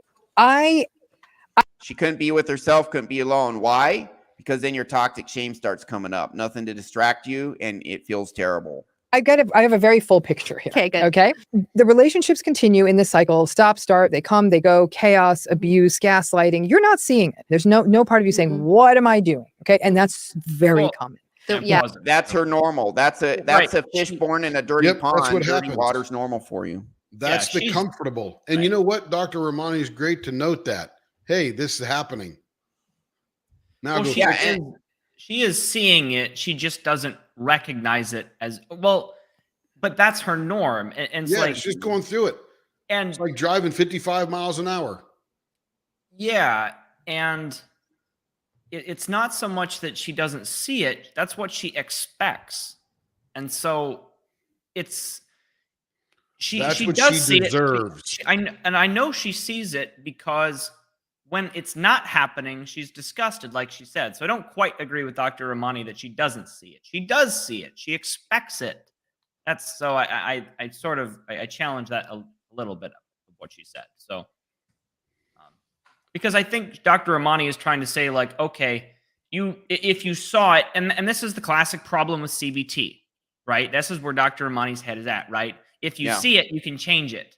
she couldn't be with herself, couldn't be alone. Why? Because then your toxic shame starts coming up. Nothing to distract you, and it feels terrible. I have a very full picture here. Okay, good. Okay. The relationships continue in this cycle, stop, start, they come, they go, chaos, abuse, gaslighting. You're not seeing it. There's no part of you saying, what am I doing? Okay. And that's very common. So, That's her normal. That's a fish born in a dirty pond. That's what dirty water's normal for you. That's the comfortable. And you know what? Dr. Romani is great to note that. Hey, this is happening. Now she is seeing it. She just doesn't recognize it as well, but that's her norm. And she's going through it. And it's like driving 55 miles an hour. Yeah. And it's not so much that she doesn't see it. That's what she expects. And so she does see it. And I know she sees it, because when it's not happening, she's disgusted, like she said. So I don't quite agree with Dr. Romani that she doesn't see it. She does see it. She expects it. That's so I challenge that a little bit of what she said. So because I think Dr. Romani is trying to say, like, okay, if you saw it, and this is the classic problem with CBT, right? This is where Dr. Ramani's head is at, right? If you see it, you can change it.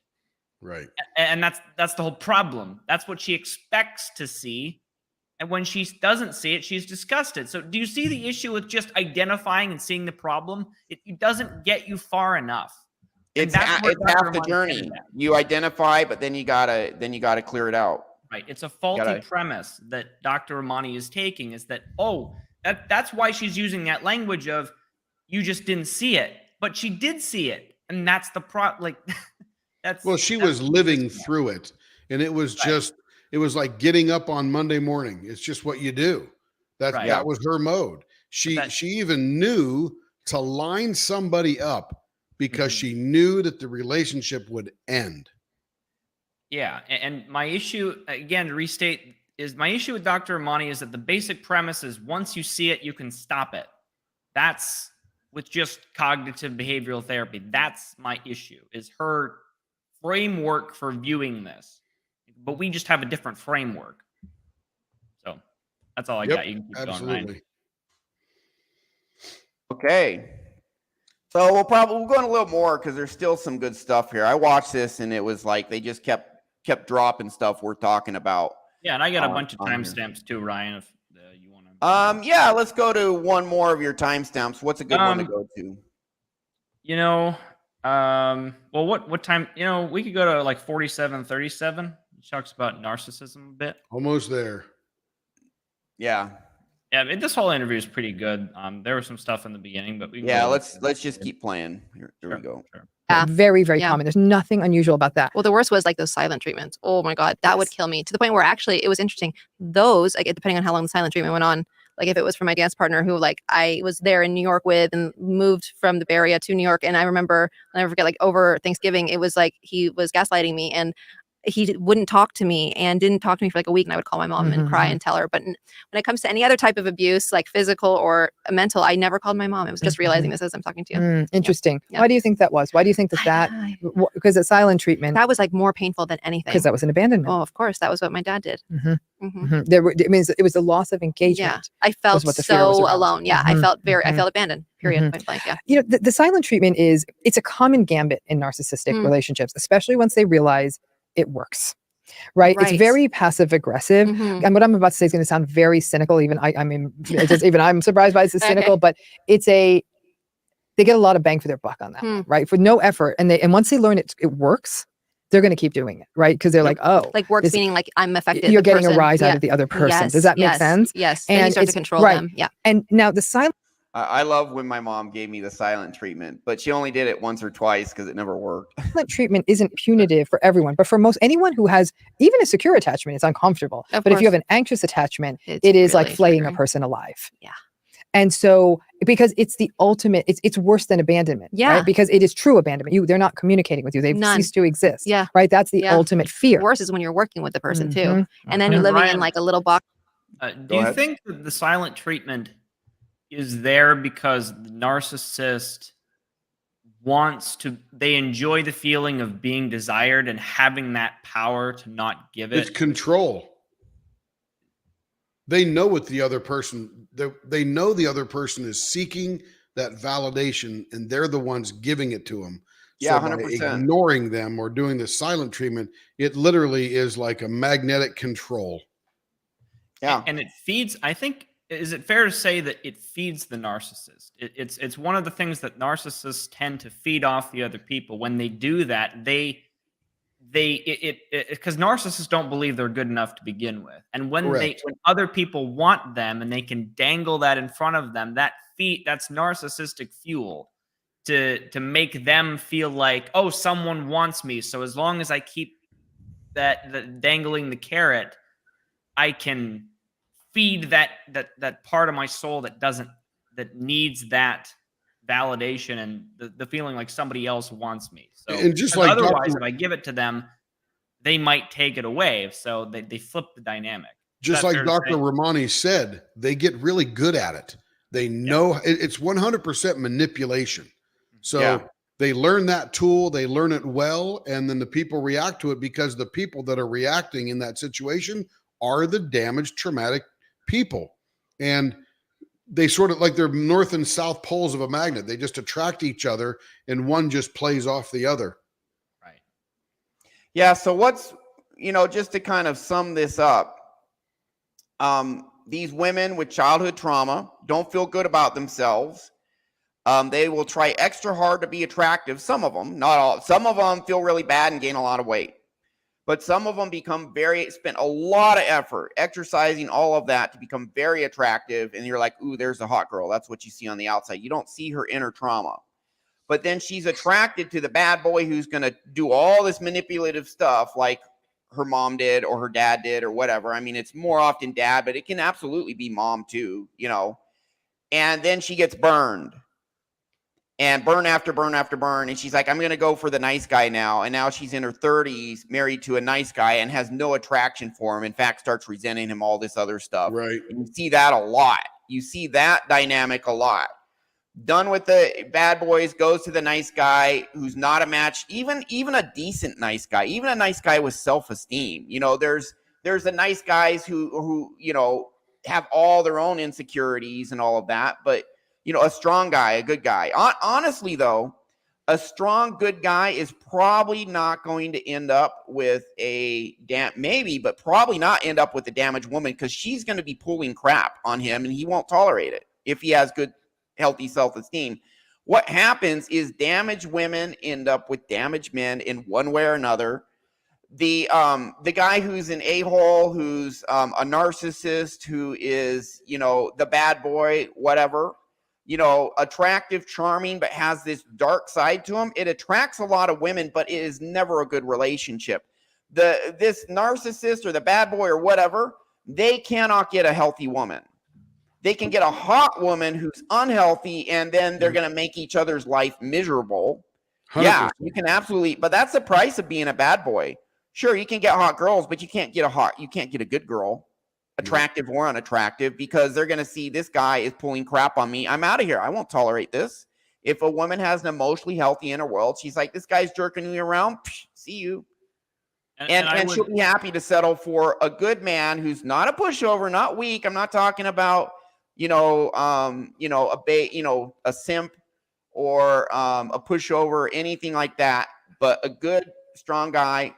Right. And that's the whole problem. That's what she expects to see. And when she doesn't see it, she's disgusted. So do you see the issue with just identifying and seeing the problem? It doesn't get you far enough. It's half the journey. You identify, but then you gotta clear it out. Right. It's a faulty premise that Dr. Ramani is taking, is that, that's why she's using that language of you just didn't see it, but she did see it. And that's the she was living through it. And it was it was like getting up on Monday morning. It's just what you do. That was her mode. She even knew to line somebody up because she knew that the relationship would end. Yeah. And my issue, again, to restate, is my issue with Dr. Ramani is that the basic premise is once you see it, you can stop it. That's with just cognitive behavioral therapy. That's my issue, is her framework for viewing this. But we just have a different framework. So that's all I got. You can keep going, Ryan. Okay. So we'll go in a little more because there's still some good stuff here. I watched this and it was like they just kept dropping stuff we're talking about. Yeah, and I got a bunch of timestamps too, Ryan, if you want to. Yeah, let's go to one more of your timestamps. What's a good one to go to? Well, what time? We could go to like 47:37. It talks about narcissism a bit. Almost there. Yeah. Yeah, this whole interview is pretty good. There was some stuff in the beginning, but let's just keep playing. Here we go. Sure. Yeah. Very, very common. There's nothing unusual about that. Well, the worst was like those silent treatments. Oh my God, that would kill me, to the point where actually it was interesting. Those, like, depending on how long the silent treatment went on, like if it was for my dance partner who like I was there in New York with and moved from the Bay Area to New York. And I remember, I'll never forget, like over Thanksgiving, it was like he was gaslighting me and he wouldn't talk to me and didn't talk to me for like a week, and I would call my mom and cry and tell her. But when it comes to any other type of abuse, like physical or mental, I never called my mom. It was just realizing this as I'm talking to you. Interesting. Yeah. Why do you think that was? Why do you think that because it's silent treatment, that was like more painful than anything? Because that was an abandonment. Oh, of course, that was what my dad did. It was a loss of engagement. Yeah, I felt so alone. Yeah, I felt I felt abandoned. Period. Point blank. Yeah. The silent treatment it's a common gambit in narcissistic relationships, especially once they realize it works. Right? It's very passive aggressive. And what I'm about to say is going to sound very cynical. Even I'm surprised by it's cynical, but they get a lot of bang for their buck on that, right? For no effort. And once they learn it works, they're going to keep doing it, right? Because they're like, works meaning like I'm affected. You're getting a rise out of the other person. Does that make sense? Yes. And you start to control them. Yeah. And now the silent. I love when my mom gave me the silent treatment, but she only did it once or twice because it never worked. Silent treatment isn't punitive for everyone, but for anyone who has even a secure attachment, it's uncomfortable. But if you have an anxious attachment, it is really like flaying a person alive. Yeah. And so, because it's the ultimate, it's worse than abandonment. Yeah. Right? Because it is true abandonment. They're not communicating with you. They've ceased to exist. Yeah. Right. That's the ultimate fear. Worse is when you're working with the person too, and then you're living in like a little box. Do you think that the silent treatment is there because the narcissist they enjoy the feeling of being desired and having that power to not give it? It's control. They know what the other person, they know the other person is seeking that validation, and they're the ones giving it to them. Yeah, so 100%. Ignoring them or doing the silent treatment, it literally is like a magnetic control. Yeah. And it feeds, I think, is it fair to say that it feeds the narcissist? It's one of the things that narcissists tend to feed off the other people. When they do that, because narcissists don't believe they're good enough to begin with. And when when other people want them and they can dangle that in front of them, that's narcissistic fuel to make them feel like, oh, someone wants me. So as long as I keep that dangling the carrot, I can feed that part of my soul that needs that validation and the feeling like somebody else wants me. So and just like otherwise, if I give it to them, they might take it away. So they flip the dynamic. Just like Dr. Ramani said, they get really good at it. They know it's 100% manipulation. So they learn that tool, they learn it well, and then the people react to it because the people that are reacting in that situation are the damaged, traumatic people. and they sort of like they're north and south poles of a magnet. They just attract each other, and one just plays off the other. Right. Yeah. So what's, just to kind of sum this up, these women with childhood trauma don't feel good about themselves. They will try extra hard to be attractive. Some of them, not all. Some of them feel really bad and gain a lot of weight. But some of them spend a lot of effort exercising all of that to become very attractive. And you're like, ooh, there's a hot girl. That's what you see on the outside. You don't see her inner trauma. But then she's attracted to the bad boy who's going to do all this manipulative stuff like her mom did or her dad did or whatever. I mean, it's more often dad, but it can absolutely be mom too, And then she gets burned. And burn after burn after burn. And she's like, I'm going to go for the nice guy now. And now she's in her 30s, married to a nice guy and has no attraction for him. In fact, starts resenting him, all this other stuff. Right. And you see that a lot. You see that dynamic a lot. Done with the bad boys, goes to the nice guy who's not a match. Even a decent nice guy, even a nice guy with self-esteem. There's the nice guys who have all their own insecurities and all of that. But a strong guy, a good guy. Honestly, though, a strong, good guy is probably not going to end up with probably not end up with a damaged woman, because she's going to be pulling crap on him and he won't tolerate it if he has good, healthy self-esteem. What happens is damaged women end up with damaged men in one way or another. The guy who's an a-hole, who's a narcissist, who is, the bad boy, whatever, attractive, charming, but has this dark side to him. It attracts a lot of women, but it is never a good relationship. This narcissist or the bad boy or whatever, they cannot get a healthy woman. They can get a hot woman who's unhealthy, and then they're going to make each other's life miserable. 100%. Yeah, you can absolutely, but that's the price of being a bad boy. Sure, you can get hot girls, but you can't get a good girl, attractive or unattractive, because they're going to see this guy is pulling crap on me. I'm out of here. I won't tolerate this. If a woman has an emotionally healthy inner world, she's like, this guy's jerking me around. Psh, see you. And she'll be happy to settle for a good man who's not a pushover, not weak. I'm not talking about, a simp or a pushover, anything like that, but a good, strong guy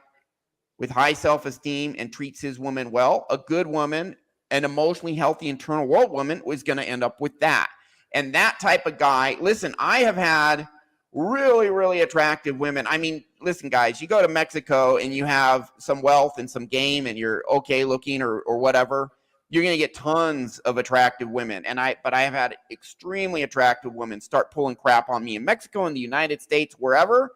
with high self-esteem and treats his woman well. A good woman, an emotionally healthy internal world woman, was going to end up with that. And that type of guy, listen, I have had really, really attractive women. I mean, listen, guys, you go to Mexico and you have some wealth and some game and you're okay looking or whatever, you're going to get tons of attractive women. But I have had extremely attractive women start pulling crap on me in Mexico, in the United States, wherever.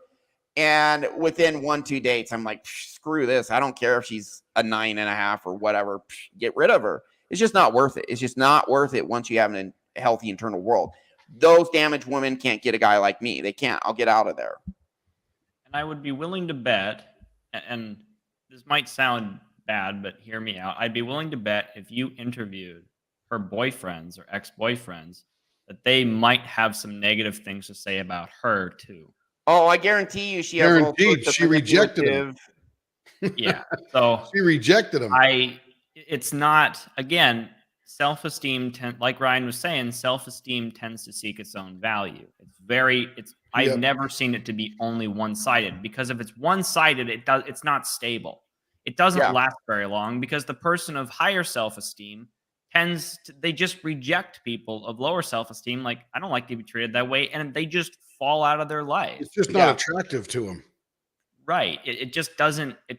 And within 1-2 dates, I'm like, screw this. I don't care if she's a 9.5 or whatever. Get rid of her. It's just not worth it. It's just not worth it once you have a healthy internal world. Those damaged women can't get a guy like me. They can't. I'll get out of there. And I would be willing to bet, and this might sound bad, but hear me out. I'd be willing to bet if you interviewed her boyfriends or ex-boyfriends that they might have some negative things to say about her too. Oh, I guarantee you she has all sorts of she rejected him. Yeah. So she rejected him. It's not, again, self-esteem, like Ryan was saying, self-esteem tends to seek its own value. I've never seen it to be only one-sided, because if it's one-sided, it's not stable. It doesn't last very long, because the person of higher self-esteem they just reject people of lower self-esteem. Like, I don't like to be treated that way. And they just fall out of their life. It's just not attractive to them. Right. It just doesn't, they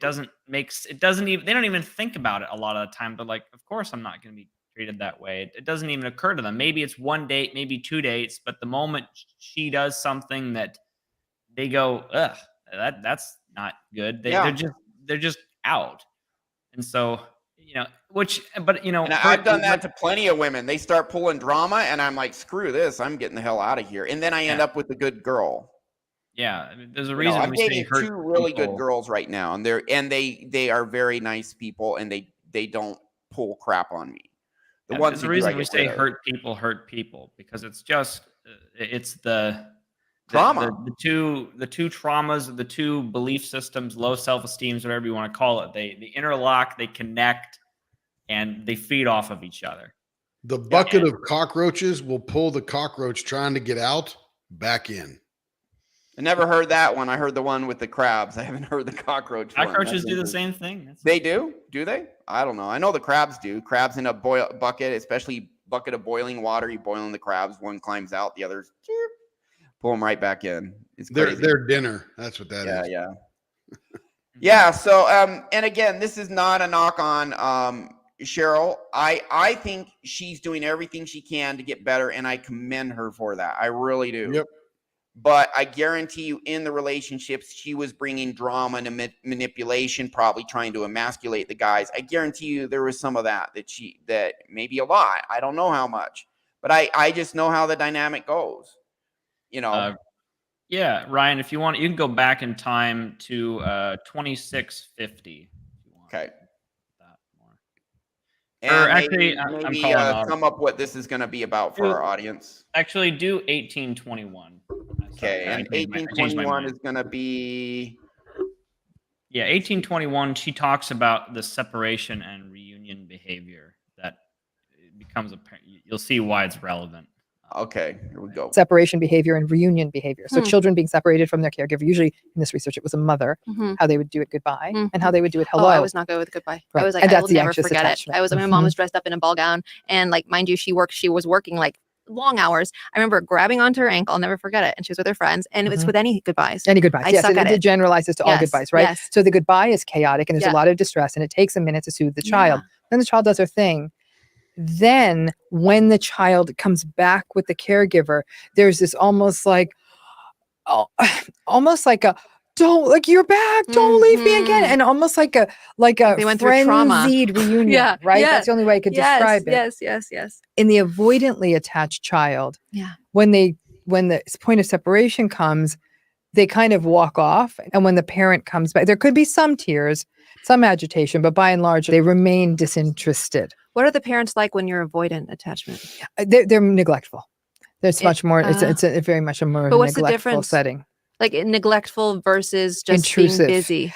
don't even think about it a lot of the time. But like, of course I'm not going to be treated that way. It doesn't even occur to them. Maybe it's 1 date, maybe 2 dates, but the moment she does something that they go, ugh, that's not good. They're just out. And so, and I've done that to plenty of women. They start pulling drama and I'm like, screw this. I'm getting the hell out of here. And then I end up with a good girl. Yeah. I mean, there's a reason I'm we say dating hurt 2 really people. good girls right now. And they are very nice people, and they don't pull crap on me. There's a reason we say hurt people, because it's just, it's the trauma. The two traumas, the two belief systems, low self-esteems, whatever you want to call it, they interlock, they connect, and they feed off of each other. The bucket of cockroaches will pull the cockroach trying to get out back in. I never heard that one. I heard the one with the crabs. I haven't heard the cockroach one. Cockroaches do the same thing. They do? Do they? I don't know. I know the crabs do. Crabs in a bucket, especially bucket of boiling water. You boil in the crabs. One climbs out. The others pull them right back in. It's crazy. Their dinner. That's what that is. Yeah. Yeah. So, and again, this is not a knock on Cheryl. I think she's doing everything she can to get better, and I commend her for that. I really do. Yep. But I guarantee you, in the relationships, she was bringing drama and manipulation, probably trying to emasculate the guys. I guarantee you there was some of that maybe a lot. I don't know how much, but I just know how the dynamic goes. You know. Yeah, Ryan, if you want, you can go back in time to 2650. Okay. Or actually, maybe I'm sum up what this is going to be about for our audience. Actually, do 1821. Okay, and 1821 is going to be... Yeah, 1821, she talks about the separation and reunion behavior that becomes apparent. You'll see why it's relevant. Okay, here we go. Separation behavior and reunion behavior. So children being separated from their caregiver, usually in this research, it was a mother, how they would do it goodbye and how they would do it hello. Oh, I was not good with goodbye. Right. I was like, And I that's will the never anxious forget attachment. it. My mom was dressed up in a ball gown, and like, mind you, she was working like long hours. I remember grabbing onto her ankle. I'll never forget it. And she was with her friends, and it was with any goodbyes. Any goodbyes. I Yes, suck at it it. generalizes to all Yes, goodbyes, right? yes. So the goodbye is chaotic and there's Yeah. a lot of distress and it takes a minute to soothe the child. Then the child does her thing. Then when the child comes back with the caregiver, there's this almost like a don't, like, you're back, don't leave me again, and almost like a They went through trauma. frenzied reunion. Yeah, Right, yeah. that's the only way I could describe it. Yes. In the avoidantly attached child, Yeah. when the point of separation comes, they kind of walk off, and when the parent comes back, there could be some tears, some agitation, but by and large they remain disinterested. What are the parents like when you're avoidant attachment? They're neglectful. There's much more. It's a very much a more But what's the neglectful difference? setting. Like neglectful versus just Intrusive. being busy.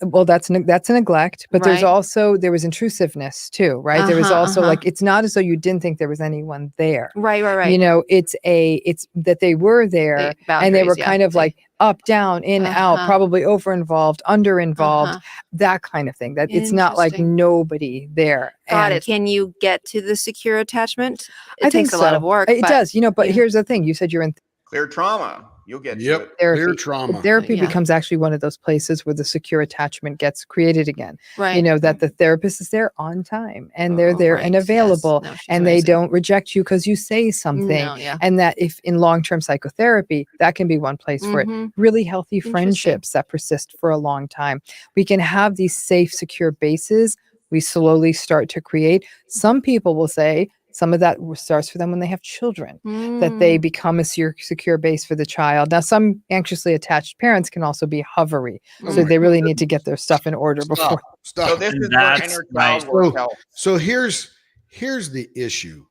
Well, that's a neglect, but there was intrusiveness too, right? There was also like, it's not as though you didn't think there was anyone there. Right. You know, it's that they were there and they were kind of like up, down, in, out, probably over involved, under involved, that kind of thing. That it's not like nobody there. Got it. Can you get to the secure attachment? I It think takes a lot of so. work. It but- does, but here's the thing. You said you're in Clear trauma. You'll get to Yep. it. therapy. Clear trauma. Therapy Yeah. becomes actually one of those places where the secure attachment gets created again. Right. That the therapist is there on time and they're there and right. Yes. available, No, she's and they amazing. don't reject you because you say something. No, yeah. And that if in long-term psychotherapy, that can be one place for it. Mhm. Really healthy friendships that persist for a long time. We can have these safe, secure bases we slowly start to create. Some people will say some of that starts for them when they have children, that they become a secure base for the child. Now, some anxiously attached parents can also be hovery. So they really need to get their stuff in order before. Stop. So this And is where that's inner right. child work helps. So here's the issue.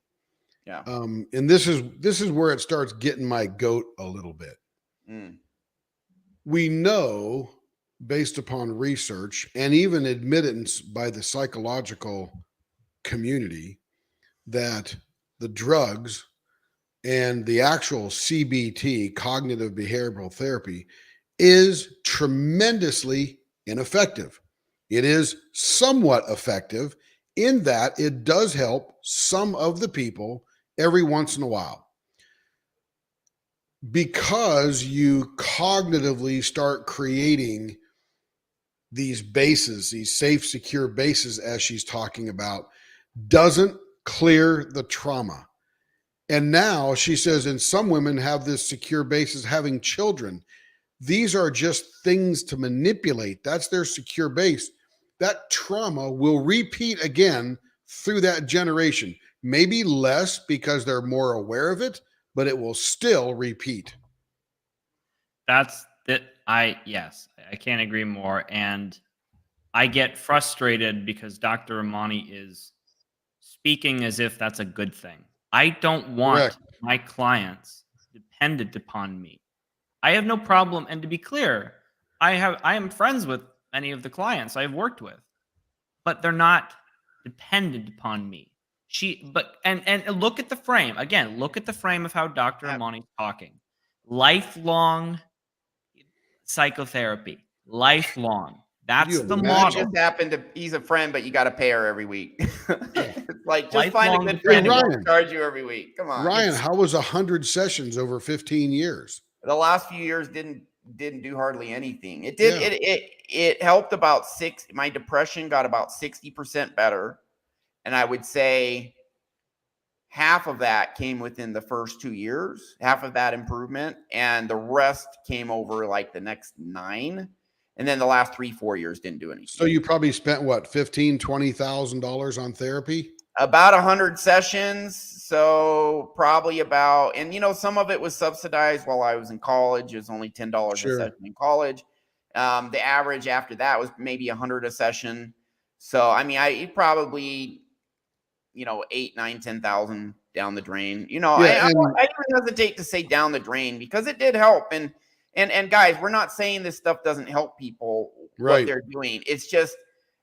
Yeah. And this is where it starts getting my goat a little bit. Mm. We know, based upon research and even admittance by the psychological community, that the drugs and the actual CBT, cognitive behavioral therapy, is tremendously ineffective. It is somewhat effective in that it does help some of the people every once in a while, because you cognitively start creating these bases, these safe, secure bases, as she's talking about, doesn't clear the trauma. And now she says, and some women have this secure basis having children. These are just things to manipulate. That's their secure base. That trauma will repeat again through that generation. Maybe less because they're more aware of it, but it will still repeat. That's it. Yes, I can't agree more. And I get frustrated because Dr. Ramani is speaking as if that's a good thing. I don't want Correct. my clients dependent upon me. I have no problem. And to be clear, I am friends with many of the clients I've worked with, but they're not dependent upon me. And look at the frame again. Look at the frame of how Dr. Yeah. Amani's talking. Lifelong psychotherapy. Lifelong. That's you the imagine? It model. just happened to, he's a friend, but you got to pay her every week. It's like, just find a Lifelong good friend and dependent. we'll charge you every week. Come on. Ryan, how was 100 sessions over 15 years? The last few years didn't do hardly anything. It did. Yeah. It helped about my depression got about 60% better. And I would say half of that came within the first 2 years, half of that improvement, and the rest came over like the next 9. And then the last 3-4 years didn't do anything. So you probably spent what, $15,000-$20,000 on therapy? About 100 sessions. So probably about, and some of it was subsidized while I was in college. It was only $10 Sure. a session in college. The average after that was maybe 100 a session. So, I mean, it probably, 8, 9, 10,000 down the drain. I don't hesitate to say down the drain because it did help. And guys, we're not saying this stuff doesn't help people, Right. what they're doing. It's just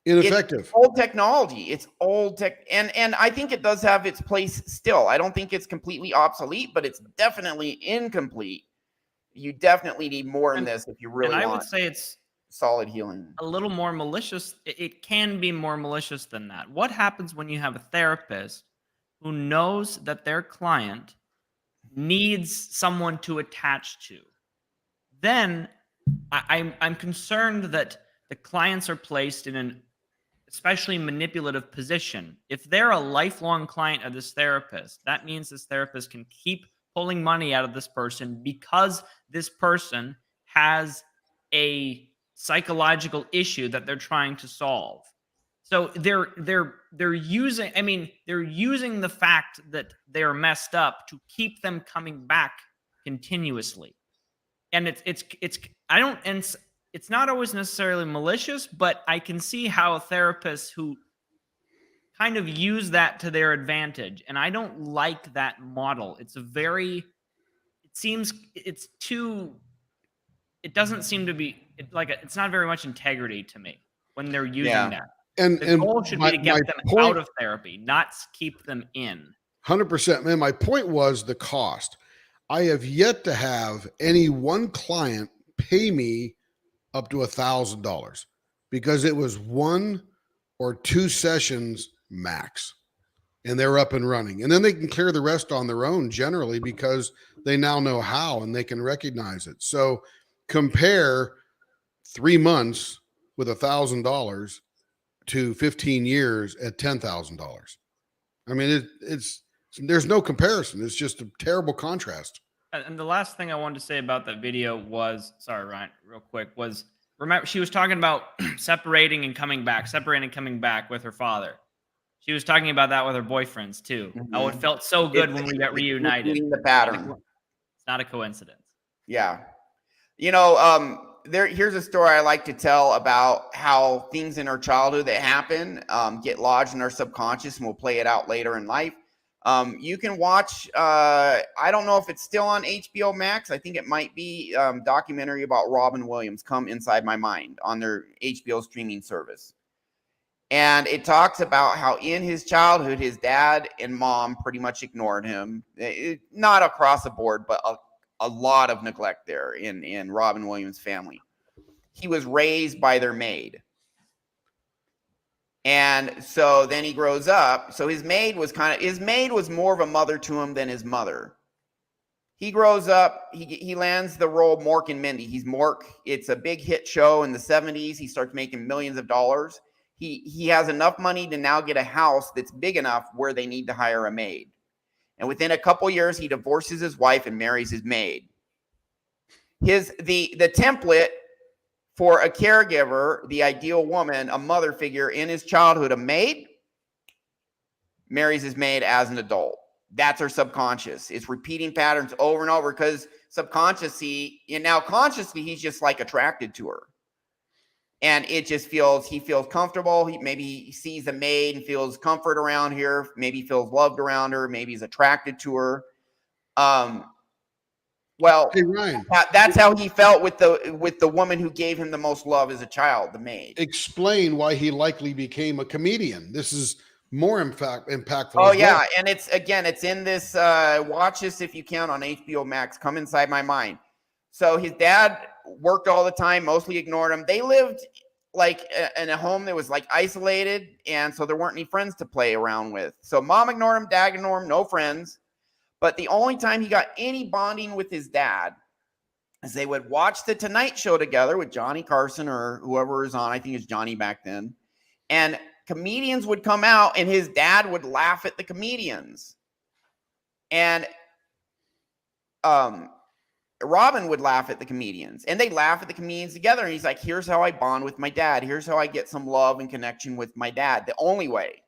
Ineffective. It's old technology. It's old tech. And I think it does have its place still. I don't think it's completely obsolete, but it's definitely incomplete. You definitely need more in this if you really And I want would say it's solid healing. a little more malicious. It can be more malicious than that. What happens when you have a therapist who knows that their client needs someone to attach to? Then I'm concerned that the clients are placed in an especially manipulative position. If they're a lifelong client of this therapist, that means this therapist can keep pulling money out of this person because this person has a psychological issue that they're trying to solve. So they're using the fact that they're messed up to keep them coming back continuously. And it's not always necessarily malicious, but I can see how therapists who kind of use that to their advantage. And I don't like that model. It doesn't seem to be it's not very much integrity to me when they're using that. And The goal should be to get them out of therapy, not keep them in. 100%. Man, my point was the cost. I have yet to have any one client pay me up to $1,000 because it was 1 or 2 sessions max and they're up and running. And then they can clear the rest on their own generally because they now know how and they can recognize it. So compare 3 months with $1,000 to 15 years at $10,000. I mean, there's no comparison. It's just a terrible contrast. And the last thing I wanted to say about that video was, sorry, Ryan, real quick, was remember she was talking about separating and coming back with her father. She was talking about that with her boyfriends too. Mm-hmm. Oh, it felt so good when we got reunited. The pattern. It's not a coincidence. Yeah. Here's a story I like to tell about how things in our childhood that happen get lodged in our subconscious, and we'll play it out later in life. You can watch, I don't know if it's still on HBO Max. I think it might be documentary about Robin Williams, Come Inside My Mind, on their HBO streaming service. And it talks about how in his childhood, his dad and mom pretty much ignored him. Not across the board, but a lot of neglect there in Robin Williams' family. He was raised by their maid. And so then he grows up. So his maid was more of a mother to him than his mother. He grows up. He lands the role Mork and Mindy. He's Mork. It's a big hit show in the 70s. He starts making millions of dollars. He has enough money to now get a house that's big enough where they need to hire a maid. And within a couple years, he divorces his wife and marries his maid. The template for a caregiver, the ideal woman, a mother figure in his childhood, a maid, marries his maid as an adult. That's her subconscious. It's repeating patterns over and over because subconsciously, and now consciously, he's just like attracted to her. And he feels comfortable. Maybe he sees a maid and feels comfort around here. Maybe feels loved around her. Maybe he's attracted to her. Well, hey, Ryan, that's how he felt with the woman who gave him the most love as a child, the maid. Explain why he likely became a comedian. This is more impactful. Oh as yeah, well. and it's in this watch this if you can on HBO Max. Come Inside My Mind. So his dad worked all the time, mostly ignored him. They lived like in a home that was like isolated, and so there weren't any friends to play around with. So mom ignored him, dad ignored him, no friends. But the only time he got any bonding with his dad is they would watch the Tonight Show together with Johnny Carson or whoever was on. I think it was Johnny back then. And comedians would come out and his dad would laugh at the comedians. And Robin would laugh at the comedians, and they laugh at the comedians together. And he's like, here's how I bond with my dad. Here's how I get some love and connection with my dad. The only way.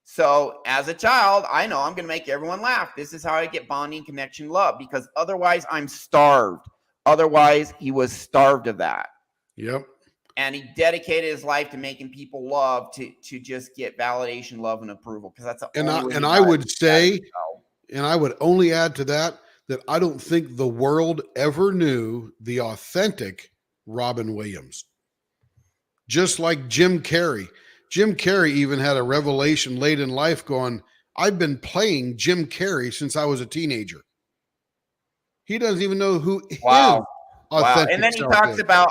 So as a child, I know I'm going to make everyone laugh. This is how I get bonding, connection, love, because otherwise I'm starved. Otherwise, he was starved of that. Yep. And he dedicated his life to making people love, to just get validation, love, and approval. Because that's the only way. And I would say, and I would only add to that I don't think the world ever knew the authentic Robin Williams. Just like Jim Carrey. Jim Carrey even had a revelation late in life going, I've been playing Jim Carrey since I was a teenager. He doesn't even know who his authentic And then he self talks is. about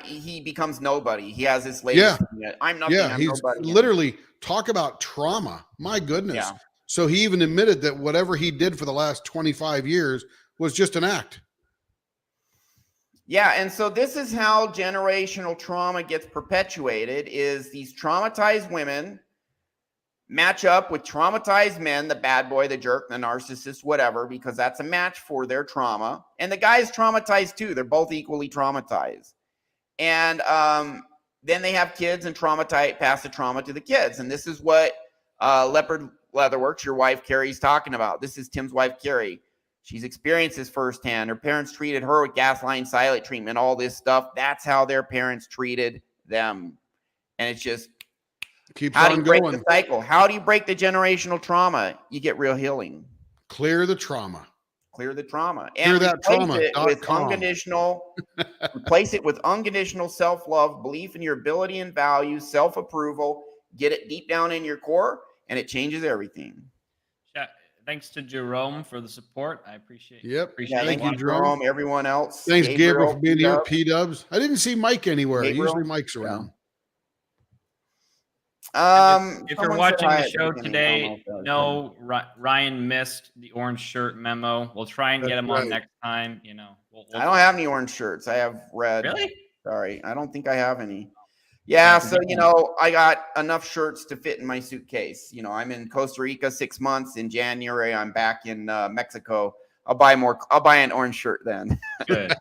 he becomes nobody. He has this latest I'm nothing, I'm he's nobody. literally talk about trauma. My goodness. Yeah. So he even admitted that whatever he did for the last 25 years was just an act. Yeah, and so this is how generational trauma gets perpetuated, is these traumatized women match up with traumatized men, the bad boy, the jerk, the narcissist, whatever, because that's a match for their trauma. And the guy's traumatized too. They're both equally traumatized. And then they have kids and pass the trauma to the kids. And this is what Leopard Leatherworks, your wife Carrie's talking about. This is Tim's wife Carrie. She's experienced this firsthand. Her parents treated her with gaslighting, silent treatment, all this stuff. That's how their parents treated them. And it's just, Keeps how do on you break going. the cycle? How do you break the generational trauma? You get real healing. Clear the trauma. Clear the trauma. Clear And that replace it with unconditional self-love, belief in your ability and value, self-approval. Get it deep down in your core, and it changes everything. Thanks to Jerome for the support. I appreciate it. Yep. Appreciate Thank you, Jerome. Everyone else. Thanks, Gabriel, for being here. P-Dubs. P-Dubs. I didn't see Mike anywhere. Gabriel? Usually Mike's around. If you're Someone watching said the hi show at the beginning. I don't know if that was Ryan missed the orange shirt memo. We'll try and get That's him right. on next time. I don't have any orange shirts. I have red. Really? Sorry, I don't think I have any. Yeah, so I got enough shirts to fit in my suitcase. I'm in Costa Rica 6 months. In January, I'm back in Mexico. I'll buy an orange shirt then. Good.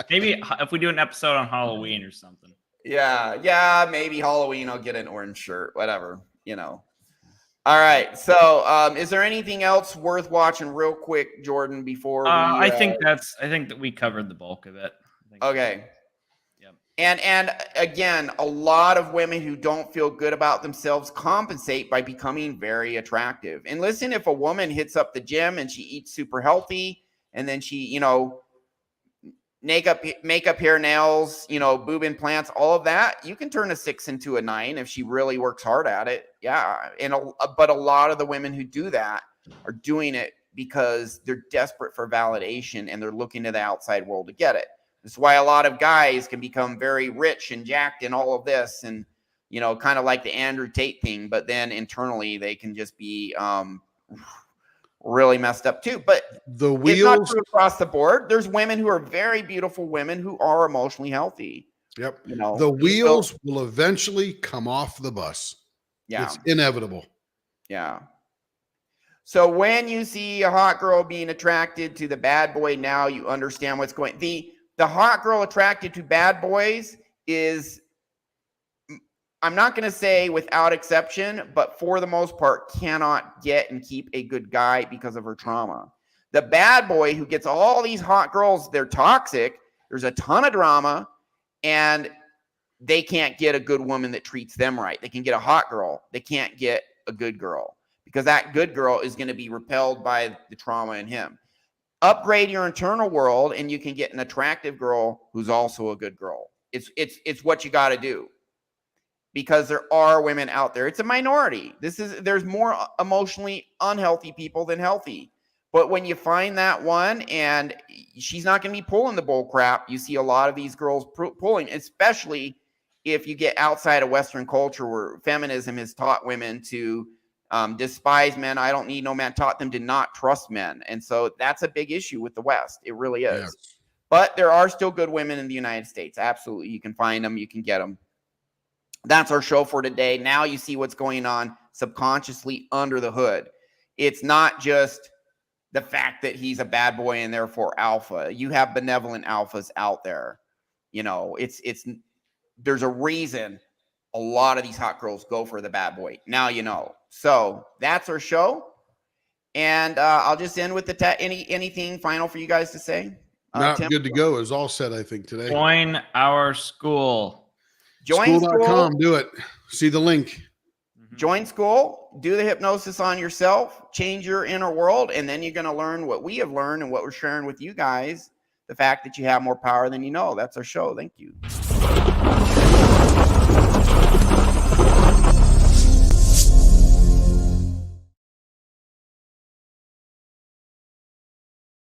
Maybe if we do an episode on Halloween or something. Yeah, maybe Halloween I'll get an orange shirt, whatever. All right. So, is there anything else worth watching real quick, Jordan, before we I think that we covered the bulk of it. Okay. Yep. And again, a lot of women who don't feel good about themselves compensate by becoming very attractive. And listen, if a woman hits up the gym and she eats super healthy, and then she, makeup, hair, nails, boob implants, all of that, you can turn a 6 into a 9 if she really works hard at it. Yeah. But a lot of the women who do that are doing it because they're desperate for validation and they're looking to the outside world to get it. That's why a lot of guys can become very rich and jacked in all of this, and kind of like the Andrew Tate thing, but then internally they can just be really messed up too. But it's not true across the board. There's women who are very beautiful women who are emotionally healthy. Yep. The wheels will eventually come off the bus. Yeah. It's inevitable. Yeah. So when you see a hot girl being attracted to the bad boy, now you understand what's going. The hot girl attracted to bad boys is, I'm not going to say without exception, but for the most part, cannot get and keep a good guy because of her trauma. The bad boy who gets all these hot girls, they're toxic. There's a ton of drama, and they can't get a good woman that treats them right. They can get a hot girl. They can't get a good girl because that good girl is going to be repelled by the trauma in him. Upgrade your internal world, and you can get an attractive girl who's also a good girl. It's what you got to do. because there are women out there. It's a minority. There's more emotionally unhealthy people than healthy. But when you find that one, and she's not going to be pulling the bull crap, you see a lot of these girls pulling, especially if you get outside of Western culture where feminism has taught women to despise men. I don't need no man, taught them to not trust men. And so that's a big issue with the West. It really is. Yes. But there are still good women in the United States. Absolutely. You can find them. You can get them. That's our show for today. Now you see what's going on subconsciously under the hood. It's not just the fact that he's a bad boy and therefore alpha. You have benevolent alphas out there. You know, there's a reason a lot of these hot girls go for the bad boy. Now you know. So that's our show. And I'll just end with anything final for you guys to say. Not Tim? good to go is all said, I think, today. Join our school. Join Skool.com. Skool. Do it. See the link. Join Skool, do the hypnosis on yourself, change your inner world, and then you're going to learn what we have learned and what we're sharing with you guys, the fact that you have more power than you know. That's our show. Thank you.